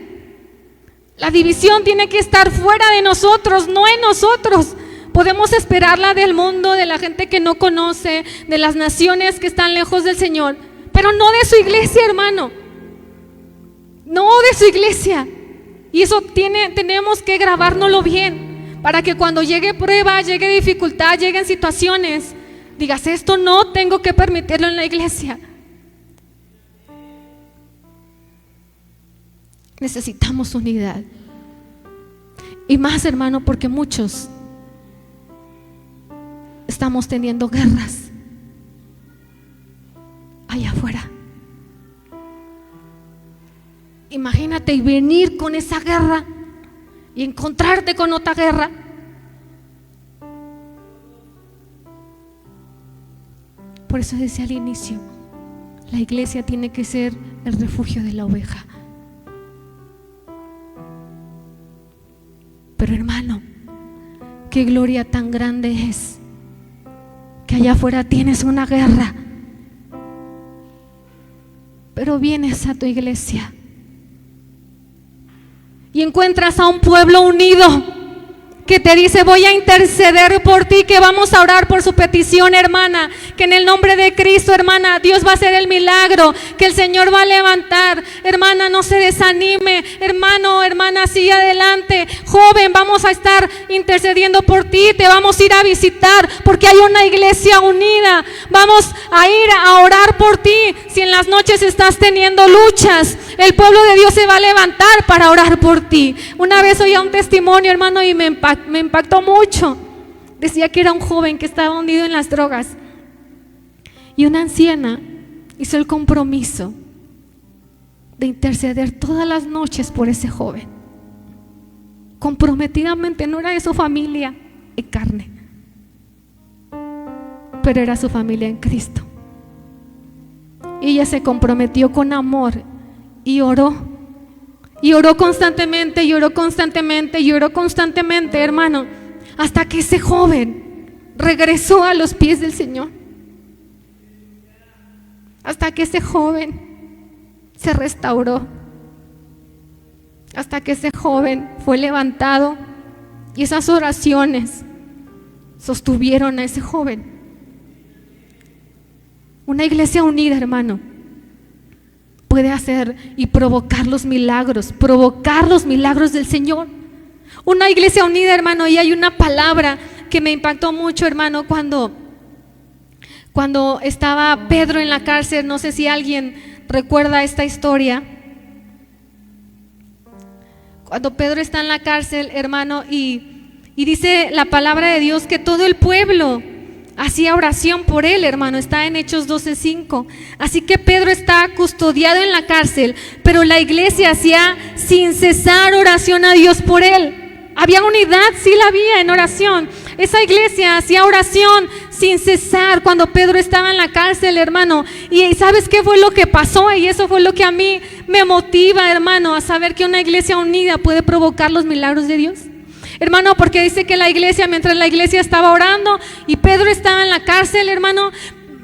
La división tiene que estar fuera de nosotros, no en nosotros. Podemos esperarla del mundo, de la gente que no conoce, de las naciones que están lejos del Señor, pero no de su iglesia, hermano. No de su iglesia. Y eso tenemos que grabárnoslo bien, para que cuando llegue prueba, llegue dificultad, lleguen situaciones, digas, esto no tengo que permitirlo en la iglesia. Necesitamos unidad. Y más, hermano, porque muchos estamos teniendo guerras allá afuera. Imagínate y venir con esa guerra y encontrarte con otra guerra. Por eso decía al inicio, la iglesia tiene que ser el refugio de la oveja. Pero hermano, qué gloria tan grande es que allá afuera tienes una guerra, pero vienes a tu iglesia y encuentras a un pueblo unido que te dice, voy a interceder por ti, que vamos a orar por su petición, hermana, que en el nombre de Cristo, hermana, Dios va a hacer el milagro, que el Señor va a levantar. Hermana, no se desanime, hermano, hermana, sigue adelante. Joven, vamos a estar intercediendo por ti, te vamos a ir a visitar, porque hay una iglesia unida. Vamos a ir a orar por ti. Si en las noches estás teniendo luchas, el pueblo de Dios se va a levantar para orar por ti. Una vez oía un testimonio, hermano, y me impactó mucho. Decía que era un joven que estaba hundido en las drogas y una anciana hizo el compromiso de interceder todas las noches por ese joven, comprometidamente. No era de su familia en carne, pero era su familia en Cristo. Y ella se comprometió con amor y oró. Y oró constantemente, y oró constantemente, y oró constantemente, hermano, hasta que ese joven regresó a los pies del Señor. Hasta que ese joven se restauró. Hasta que ese joven fue levantado. Y esas oraciones sostuvieron a ese joven. Una iglesia unida, hermano, puede hacer y provocar los milagros del Señor. Una iglesia unida, hermano. Y hay una palabra que me impactó mucho, hermano, cuando estaba Pedro en la cárcel. No sé si alguien recuerda esta historia. Cuando Pedro está en la cárcel, hermano, y dice la palabra de Dios que todo el pueblo hacía oración por él, hermano. Está en Hechos 12:5. Así que Pedro está custodiado en la cárcel, pero la iglesia hacía sin cesar oración a Dios por él. Había unidad, sí la había en oración. Esa iglesia hacía oración sin cesar cuando Pedro estaba en la cárcel, hermano. Y ¿sabes qué fue lo que pasó? Y eso fue lo que a mí me motiva, hermano, a saber que una iglesia unida puede provocar los milagros de Dios. Hermano, porque dice que la iglesia, mientras la iglesia estaba orando y Pedro estaba en la cárcel, hermano,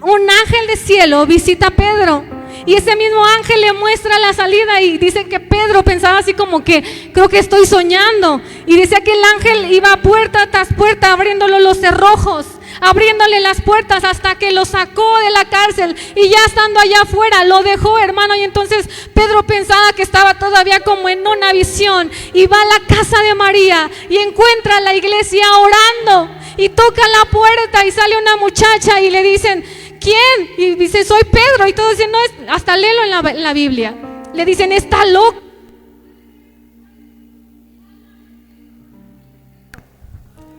un ángel del cielo visita a Pedro. Y ese mismo ángel le muestra la salida y dice que Pedro pensaba así como que, creo que estoy soñando. Y decía que el ángel iba puerta tras puerta abriéndole los cerrojos, abriéndole las puertas hasta que lo sacó de la cárcel. Y ya estando allá afuera lo dejó, hermano. Y entonces Pedro pensaba que estaba todavía como en una visión. Y va a la casa de María y encuentra a la iglesia orando. Y toca la puerta y sale una muchacha y le dicen, ¿quién? Y dice, soy Pedro. Y todos dicen, no, hasta léelo en la Biblia. Le dicen, está loco.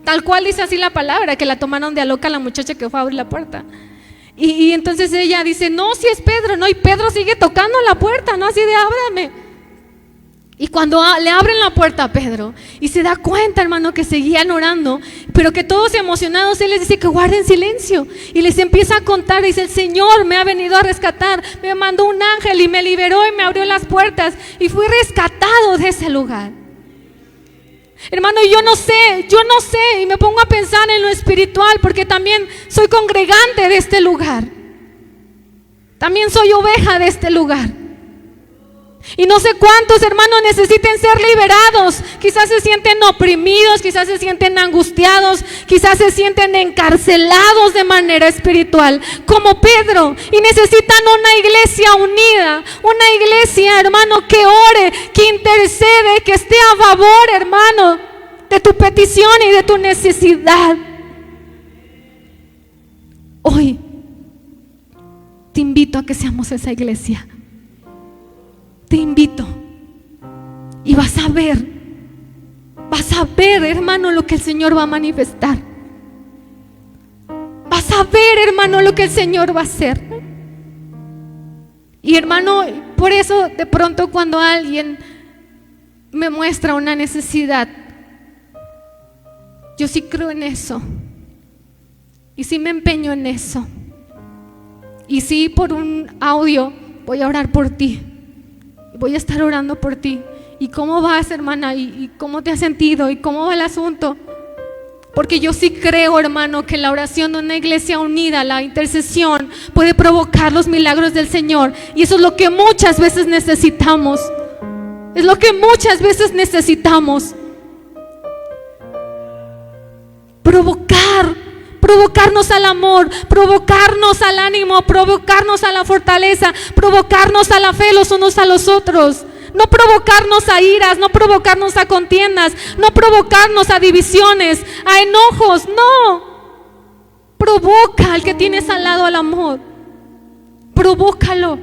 Tal cual dice así la palabra, que la tomaron de a loca la muchacha que fue a abrir la puerta. Y entonces ella dice, no, si es Pedro, no. Y Pedro sigue tocando la puerta, no, así de ábrame. Y cuando le abren la puerta a Pedro y se da cuenta, hermano, que seguían orando, pero que todos emocionados, él les dice que guarden silencio. Y les empieza a contar, dice, el Señor me ha venido a rescatar, me mandó un ángel y me liberó y me abrió las puertas y fui rescatado de ese lugar. Hermano, yo no sé, y me pongo a pensar en lo espiritual, porque también soy congregante de este lugar, también soy oveja de este lugar. Y no sé cuántos hermanos necesiten ser liberados. Quizás se sienten oprimidos, quizás se sienten angustiados, quizás se sienten encarcelados de manera espiritual, como Pedro, y necesitan una iglesia unida, una iglesia, hermano, que ore, que intercede, que esté a favor, hermano, de tu petición y de tu necesidad. Hoy te invito a que seamos esa iglesia. Te invito, y vas a ver, hermano, lo que el Señor va a manifestar. Vas a ver, hermano, lo que el Señor va a hacer. Y hermano, por eso de pronto cuando alguien me muestra una necesidad, yo sí creo en eso, y sí me empeño en eso, y sí por un audio voy a orar por ti. Voy a estar orando por ti. ¿Y cómo vas, hermana? ¿Y cómo te has sentido? ¿Y cómo va el asunto? Porque yo sí creo, hermano, que la oración de una iglesia unida, la intercesión, puede provocar los milagros del Señor. Y eso es lo que muchas veces necesitamos. Es lo que muchas veces necesitamos. Provocarnos al amor, provocarnos al ánimo, provocarnos a la fortaleza, provocarnos a la fe los unos a los otros. No provocarnos a iras, no provocarnos a contiendas, no provocarnos a divisiones, a enojos, no. Provoca al que tienes al lado al amor. Provócalo.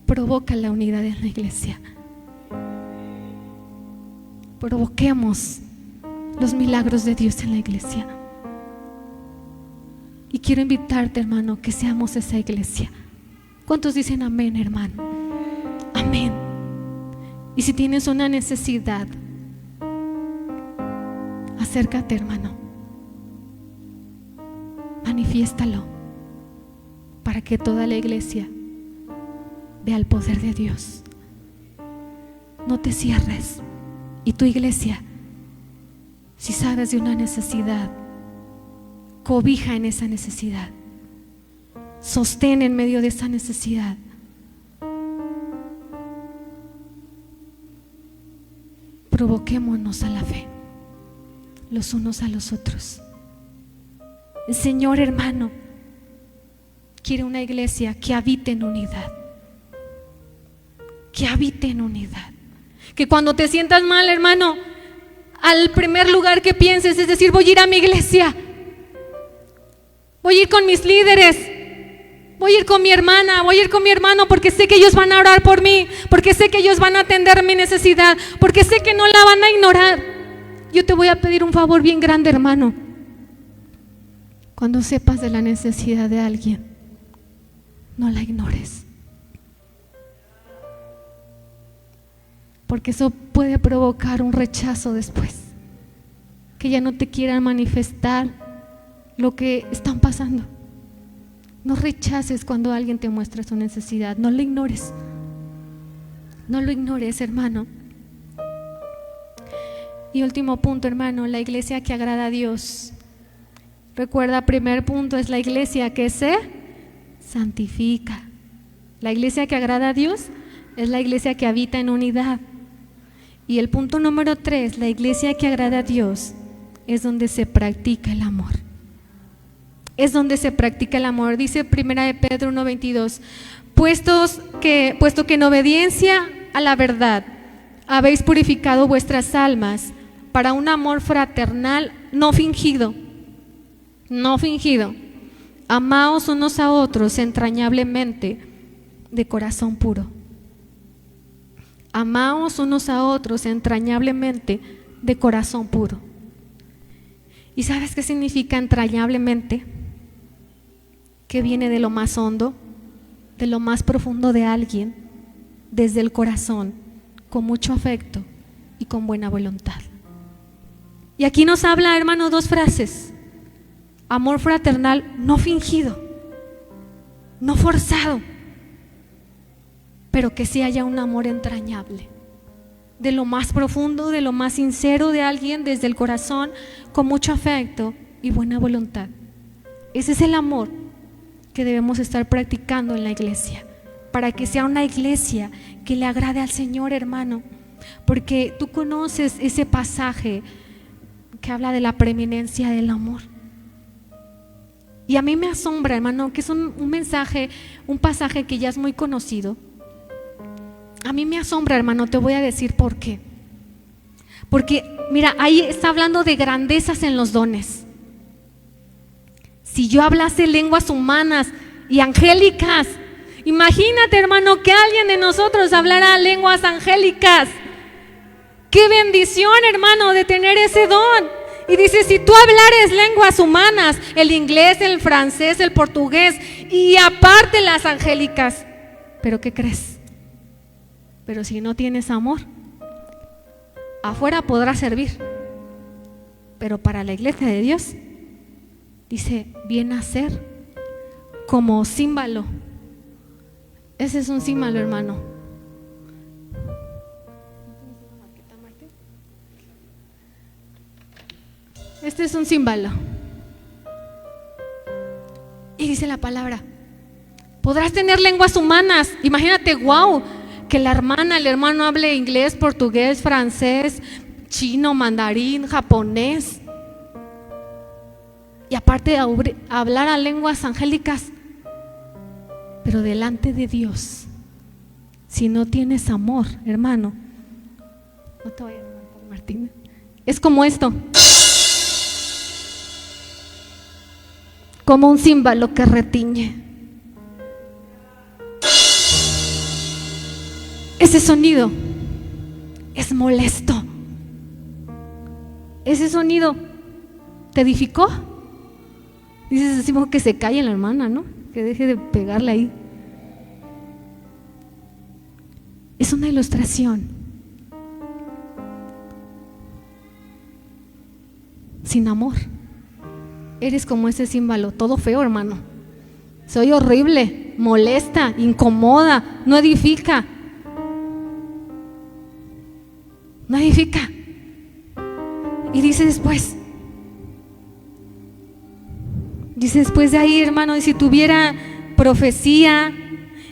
Provoca la unidad en la iglesia. Provoquemos los milagros de Dios en la iglesia. Y quiero invitarte, hermano, que seamos esa iglesia. ¿Cuántos dicen amén, hermano? Amén. Y si tienes una necesidad, acércate, hermano. Manifiéstalo para que toda la iglesia vea el poder de Dios. No te cierres. Y tu iglesia, si sabes de una necesidad, cobija en esa necesidad, sostén en medio de esa necesidad. Provoquémonos a la fe los unos a los otros. El Señor, hermano, quiere una iglesia que habite en unidad, que habite en unidad. Que cuando te sientas mal, hermano, al primer lugar que pienses es decir, voy a ir a mi iglesia, voy a ir con mis líderes, voy a ir con mi hermana, voy a ir con mi hermano, porque sé que ellos van a orar por mí, porque sé que ellos van a atender mi necesidad, porque sé que no la van a ignorar. Yo te voy a pedir un favor bien grande, hermano. Cuando sepas de la necesidad de alguien, no la ignores, porque eso puede provocar un rechazo después, que ya no te quieran manifestar lo que están pasando. No rechaces cuando alguien te muestra su necesidad, no lo ignores, no lo ignores, hermano. Y último punto, hermano, la iglesia que agrada a Dios. Recuerda, primer punto es la iglesia que se santifica. La iglesia que agrada a Dios es la iglesia que habita en unidad. Y el punto número 3, la iglesia que agrada a Dios es donde se practica el amor. Es donde se practica el amor. Dice 1 de Pedro 1:22, puesto que en obediencia a la verdad habéis purificado vuestras almas para un amor fraternal no fingido. Amaos unos a otros entrañablemente de corazón puro. Amaos unos a otros entrañablemente de corazón puro. ¿Y sabes qué significa entrañablemente? Que viene de lo más hondo, de lo más profundo de alguien, desde el corazón, con mucho afecto y con buena voluntad. Y aquí nos habla, hermano, dos frases: amor fraternal no fingido, no forzado, pero que sí haya un amor entrañable, de lo más profundo, de lo más sincero de alguien, desde el corazón, con mucho afecto y buena voluntad. Ese es el amor que debemos estar practicando en la iglesia. para que sea una iglesia que le agrade al Señor, hermano. Porque tú conoces ese pasaje que habla de la preeminencia del amor. Y a mí me asombra, hermano, que es un pasaje que ya es muy conocido. A mí me asombra, hermano, te voy a decir por qué. Porque, mira, ahí está hablando de grandezas en los dones. Si yo hablase lenguas humanas y angélicas, imagínate, hermano, que alguien de nosotros hablara lenguas angélicas. Qué bendición, hermano, de tener ese don. Y dice, si tú hablares lenguas humanas, el inglés, el francés, el portugués, y aparte las angélicas, ¿pero qué crees? Pero si no tienes amor, afuera podrás servir, pero para la iglesia de Dios, dice, viene a ser como címbalo. Ese es un címbalo, hermano. Este es un címbalo. Y dice la palabra, podrás tener lenguas humanas. Imagínate, wow, que la hermana, el hermano hable inglés, portugués, francés, chino, mandarín, japonés. Y aparte de hablar a lenguas angélicas. Pero delante de Dios, si no tienes amor, hermano, no te vayas, Martín. Es como esto. Como un címbalo que retiñe. Ese sonido es molesto. Ese sonido te edificó. Dices así como que se calle la hermana, ¿no? Que deje de pegarle ahí. Es una ilustración. Sin amor. Eres como ese címbalo, todo feo, hermano. Soy horrible, molesta, incomoda, no edifica. No edifica. Y dice después de ahí, hermano, y si tuviera profecía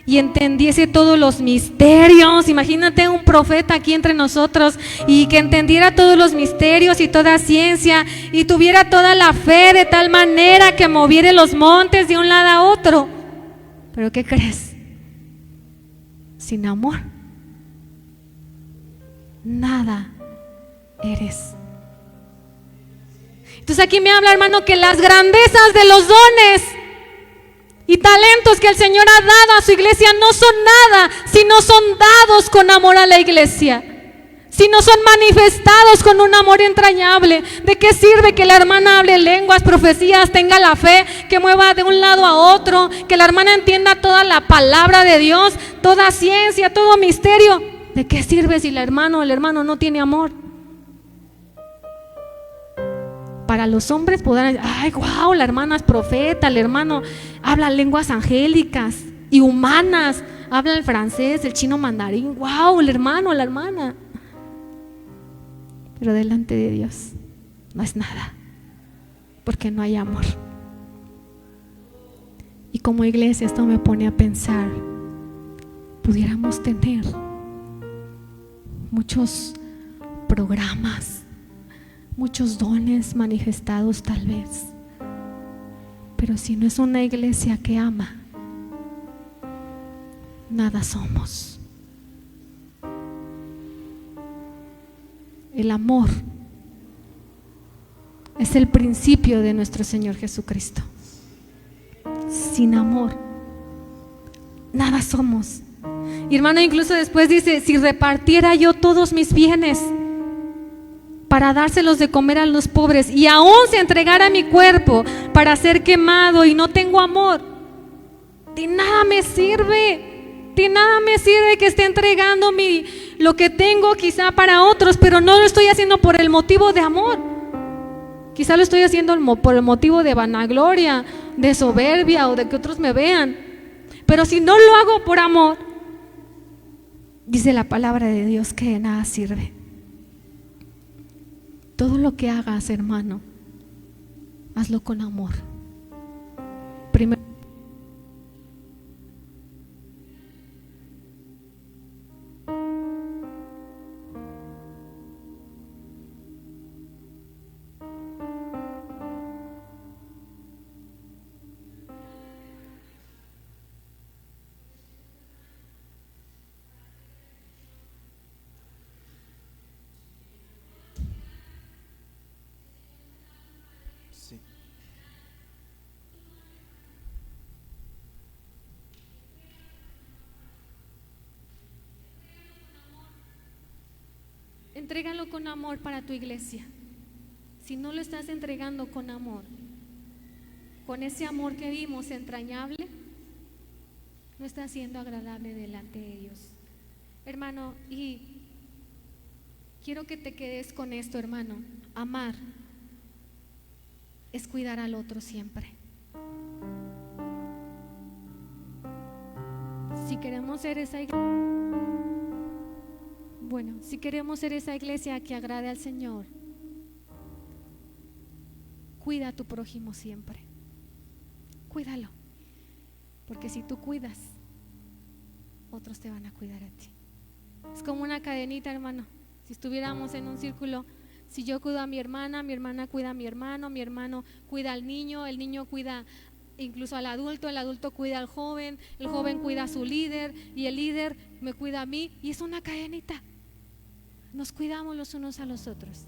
y entendiese todos los misterios, imagínate un profeta aquí entre nosotros y que entendiera todos los misterios y toda ciencia y tuviera toda la fe de tal manera que moviera los montes de un lado a otro. ¿Pero qué crees? Sin amor, nada eres. Entonces aquí me habla, hermano, que las grandezas de los dones y talentos que el Señor ha dado a su iglesia no son nada si no son dados con amor a la iglesia, si no son manifestados con un amor entrañable. ¿De qué sirve que la hermana hable lenguas, profecías, tenga la fe, que mueva de un lado a otro, que la hermana entienda toda la palabra de Dios, toda ciencia, todo misterio? ¿De qué sirve si el hermano no tiene amor? Para los hombres podrán decir, ay, wow, la hermana es profeta, el hermano habla lenguas angélicas y humanas, habla el francés, el chino mandarín, wow, el hermano, la hermana. Pero delante de Dios no es nada, porque no hay amor. Y como iglesia esto me pone a pensar, pudiéramos tener muchos programas, muchos dones manifestados tal vez, pero si no es una iglesia que ama, nada somos. El amor es el principio de nuestro Señor Jesucristo. Sin amor, nada somos. Y hermano, incluso después dice, si repartiera yo todos mis bienes para dárselos de comer a los pobres y aún se entregara mi cuerpo para ser quemado y no tengo amor, de nada me sirve. De nada me sirve que esté entregando lo que tengo quizá para otros, pero no lo estoy haciendo por el motivo de amor. Quizá lo estoy haciendo por el motivo de vanagloria, de soberbia o de que otros me vean. Pero si no lo hago por amor, dice la palabra de Dios que de nada sirve. Todo lo que hagas, hermano, hazlo con amor. Primero, Entrégalo con amor para tu iglesia. Si no lo estás entregando con amor, con ese amor que vimos entrañable, no está siendo agradable delante de ellos. Hermano, y quiero que te quedes con esto, hermano. Amar es cuidar al otro siempre. Si queremos ser esa iglesia que agrade al Señor, cuida a tu prójimo siempre. Cuídalo, porque si tú cuidas, otros te van a cuidar a ti. Es como una cadenita, hermano. Si estuviéramos en un círculo, si yo cuido a mi hermana cuida a mi hermano cuida al niño, el niño cuida incluso al adulto, el adulto cuida al joven, el joven cuida a su líder y el líder me cuida a mí, y es una cadenita. Nos cuidamos los unos a los otros.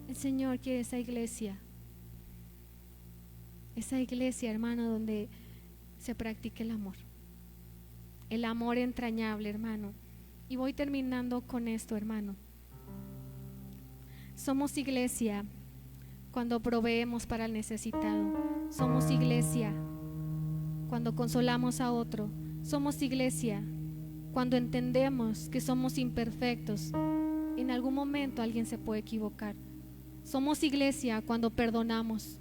El Señor quiere esa iglesia, hermano, donde se practique el amor entrañable, hermano. Y voy terminando con esto, hermano. Somos iglesia cuando proveemos para el necesitado. Somos iglesia cuando consolamos a otro. Somos iglesia cuando entendemos que somos imperfectos. En algún momento alguien se puede equivocar. Somos iglesia cuando perdonamos.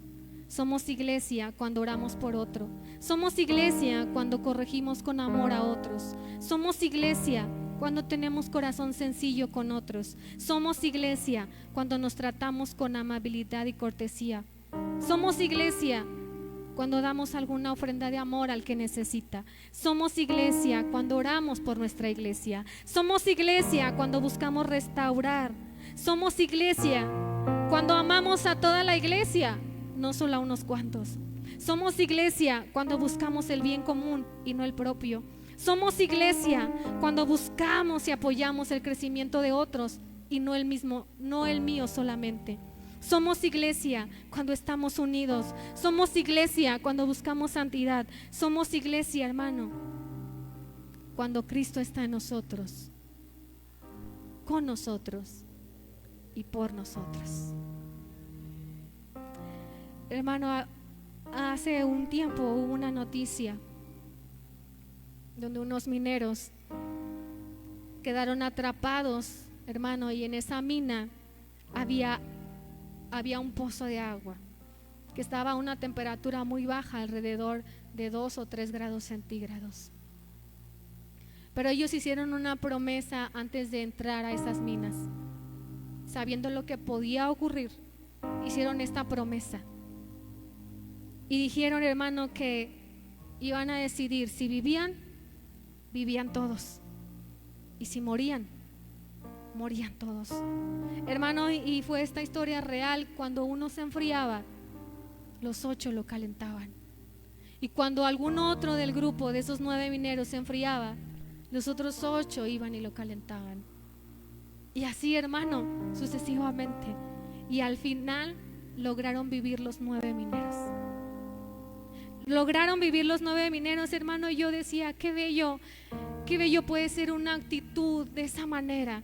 Somos iglesia cuando oramos por otro. Somos iglesia cuando corregimos con amor a otros. Somos iglesia cuando tenemos corazón sencillo con otros. Somos iglesia cuando nos tratamos con amabilidad y cortesía. Somos iglesia cuando damos alguna ofrenda de amor al que necesita. Somos iglesia cuando oramos por nuestra iglesia. Somos iglesia cuando buscamos restaurar. Somos iglesia cuando amamos a toda la iglesia, no solo a unos cuantos. Somos iglesia cuando buscamos el bien común y no el propio. Somos iglesia cuando buscamos y apoyamos el crecimiento de otros y no el mío solamente. Somos iglesia cuando estamos unidos. Somos iglesia cuando buscamos santidad. Somos iglesia, hermano, cuando Cristo está en nosotros, con nosotros y por nosotros. Hermano, hace un tiempo hubo una noticia donde unos mineros quedaron atrapados, hermano, y en esa mina había un pozo de agua que estaba a una temperatura muy baja, alrededor de 2 o 3 grados centígrados. Pero ellos hicieron una promesa antes de entrar a esas minas, sabiendo lo que podía ocurrir. Hicieron esta promesa y dijeron, hermano, que iban a decidir si vivían todos, y si morían todos, hermano. Y fue esta historia real. Cuando uno se enfriaba, los 8 lo calentaban, y cuando algún otro del grupo de esos 9 mineros se enfriaba, los otros 8 iban y lo calentaban, y así, hermano, sucesivamente. Y al final lograron vivir los 9 mineros. Lograron vivir los 9 mineros, hermano. Y yo decía, qué bello puede ser una actitud de esa manera,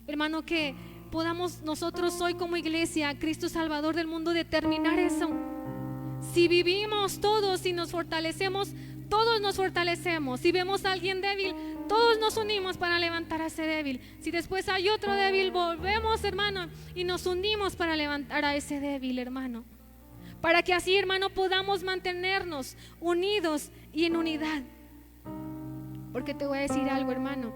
hermano, que podamos nosotros hoy como iglesia, Cristo Salvador del mundo, determinar eso. Si vivimos todos y nos fortalecemos, todos nos fortalecemos. Si vemos a alguien débil, todos nos unimos para levantar a ese débil. Si después hay otro débil, volvemos, hermano, y nos unimos para levantar a ese débil, hermano. Para que así, hermano, podamos mantenernos unidos y en unidad. Porque te voy a decir algo, hermano.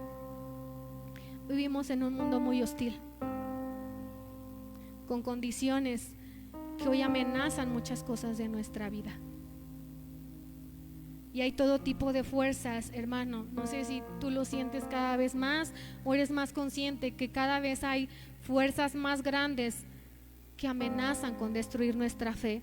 Vivimos en un mundo muy hostil, con condiciones que hoy amenazan muchas cosas de nuestra vida. Y hay todo tipo de fuerzas, hermano. No sé si tú lo sientes cada vez más o eres más consciente que cada vez hay fuerzas más grandes que amenazan con destruir nuestra fe,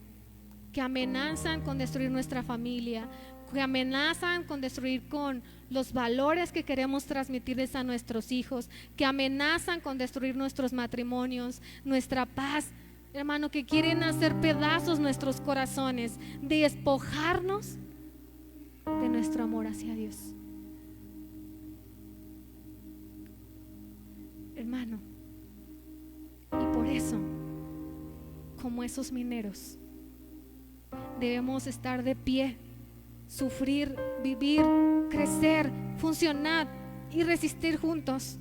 que amenazan con destruir nuestra familia, que amenazan con destruir con los valores que queremos transmitirles a nuestros hijos, que amenazan con destruir nuestros matrimonios, nuestra paz, hermano, que quieren hacer pedazos nuestros corazones, despojarnos de nuestro amor hacia Dios. hermano. Y por eso, como esos mineros, debemos estar de pie, sufrir, vivir, crecer, funcionar y resistir juntos.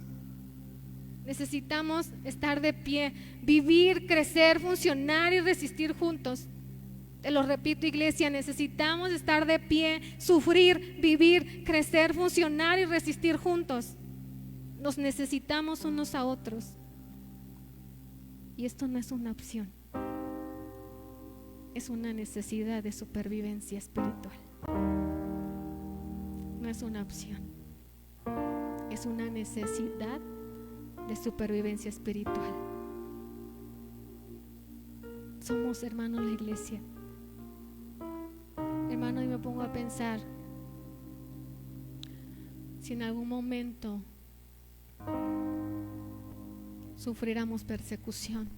Necesitamos estar de pie, vivir, crecer, funcionar y resistir juntos. Te lo repito, iglesia, necesitamos estar de pie, sufrir, vivir, crecer, funcionar y resistir juntos. Nos necesitamos unos a otros. Y esto no es una opción, es una necesidad de supervivencia espiritual. No es una opción, es una necesidad de supervivencia espiritual. Somos, hermanos, la iglesia. Hermano, y me pongo a pensar, si en algún momento sufriéramos persecución,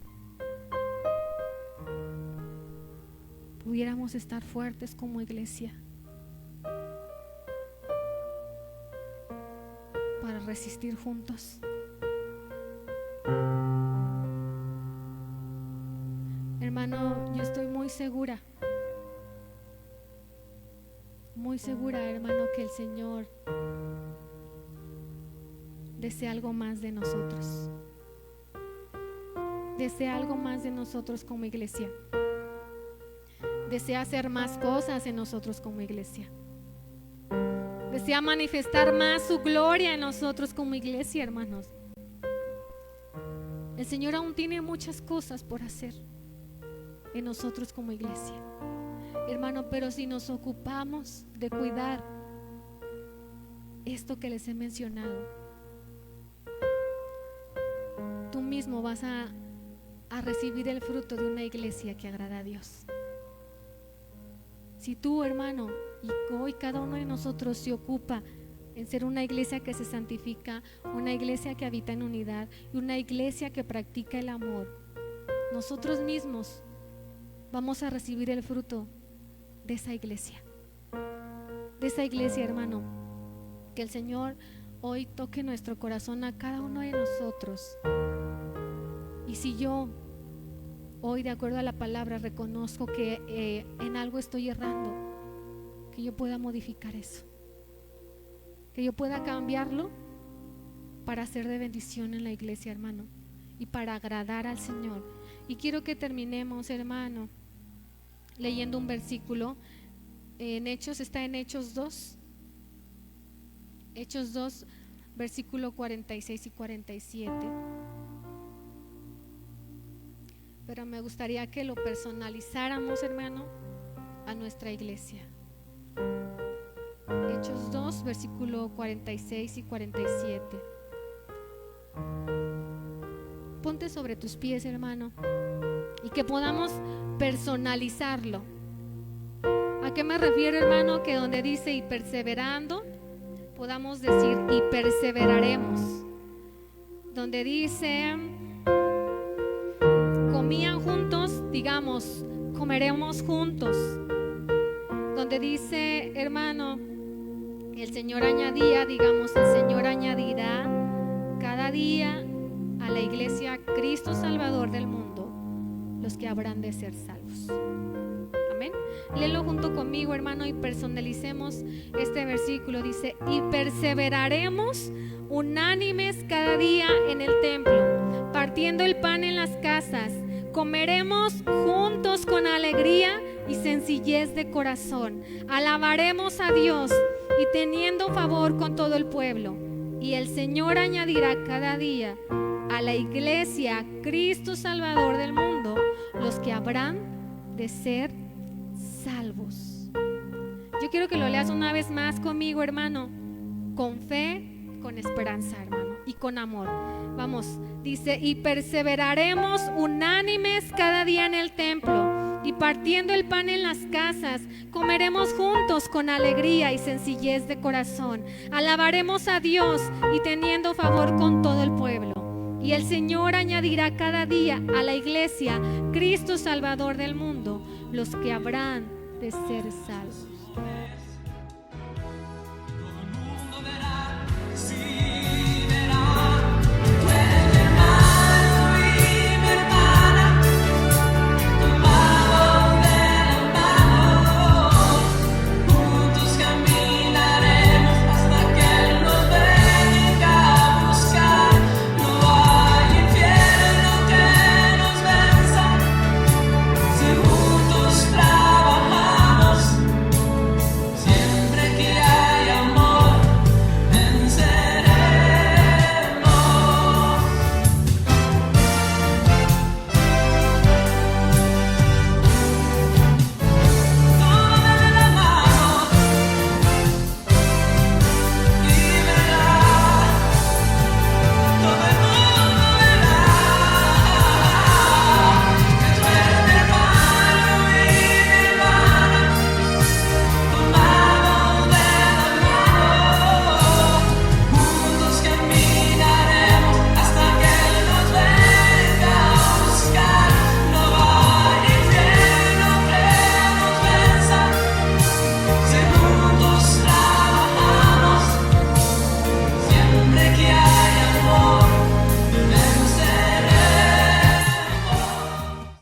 pudiéramos estar fuertes como iglesia para resistir juntos. Hermano, yo estoy muy segura, hermano, que el Señor desea algo más de nosotros. Desea algo más de nosotros como iglesia. Desea hacer más cosas en nosotros como iglesia. Desea manifestar más su gloria en nosotros como iglesia, hermanos. El Señor aún tiene muchas cosas por hacer en nosotros como iglesia, hermano, pero si nos ocupamos de cuidar esto que les he mencionado, tú mismo vas a recibir el fruto de una iglesia que agrada a Dios. Si tú, hermano, y hoy cada uno de nosotros se ocupa en ser una iglesia que se santifica, una iglesia que habita en unidad y una iglesia que practica el amor, nosotros mismos vamos a recibir el fruto de esa iglesia. De esa iglesia, hermano. Que el Señor hoy toque nuestro corazón a cada uno de nosotros. Y si yo hoy, de acuerdo a la palabra, reconozco que en algo estoy errando, que yo pueda modificar eso, que yo pueda cambiarlo para ser de bendición en la iglesia, hermano, y para agradar al Señor. Y quiero que terminemos, hermano, leyendo un versículo en Hechos, está en Hechos 2, versículo 46 y 47. Pero me gustaría que lo personalizáramos, hermano, a nuestra iglesia. Hechos 2, versículo 46 y 47. Ponte sobre tus pies, hermano, y que podamos personalizarlo. ¿A qué me refiero, hermano? Que donde dice y perseverando, podamos decir y perseveraremos. Donde dice comían juntos, digamos comeremos juntos. Donde dice, hermano, el Señor añadía, digamos el Señor añadirá cada día a la iglesia Cristo Salvador del mundo los que habrán de ser salvos. Amén. Léelo junto conmigo, hermano, y personalicemos este versículo. Dice, y perseveraremos unánimes cada día en el templo, partiendo el pan en las casas, comeremos juntos con alegría y sencillez de corazón, alabaremos a Dios y teniendo favor con todo el pueblo. Y el Señor añadirá cada día a la iglesia Cristo Salvador del mundo los que habrán de ser salvos. Yo quiero que lo leas una vez más conmigo, hermano, con fe, con esperanza, hermano, y con amor. Vamos, dice, y perseveraremos unánimes cada día en el templo, y partiendo el pan en las casas, comeremos juntos con alegría y sencillez de corazón, alabaremos a Dios y teniendo favor con todo el pueblo. Y el Señor añadirá cada día a la iglesia Cristo Salvador del mundo los que habrán de ser salvos.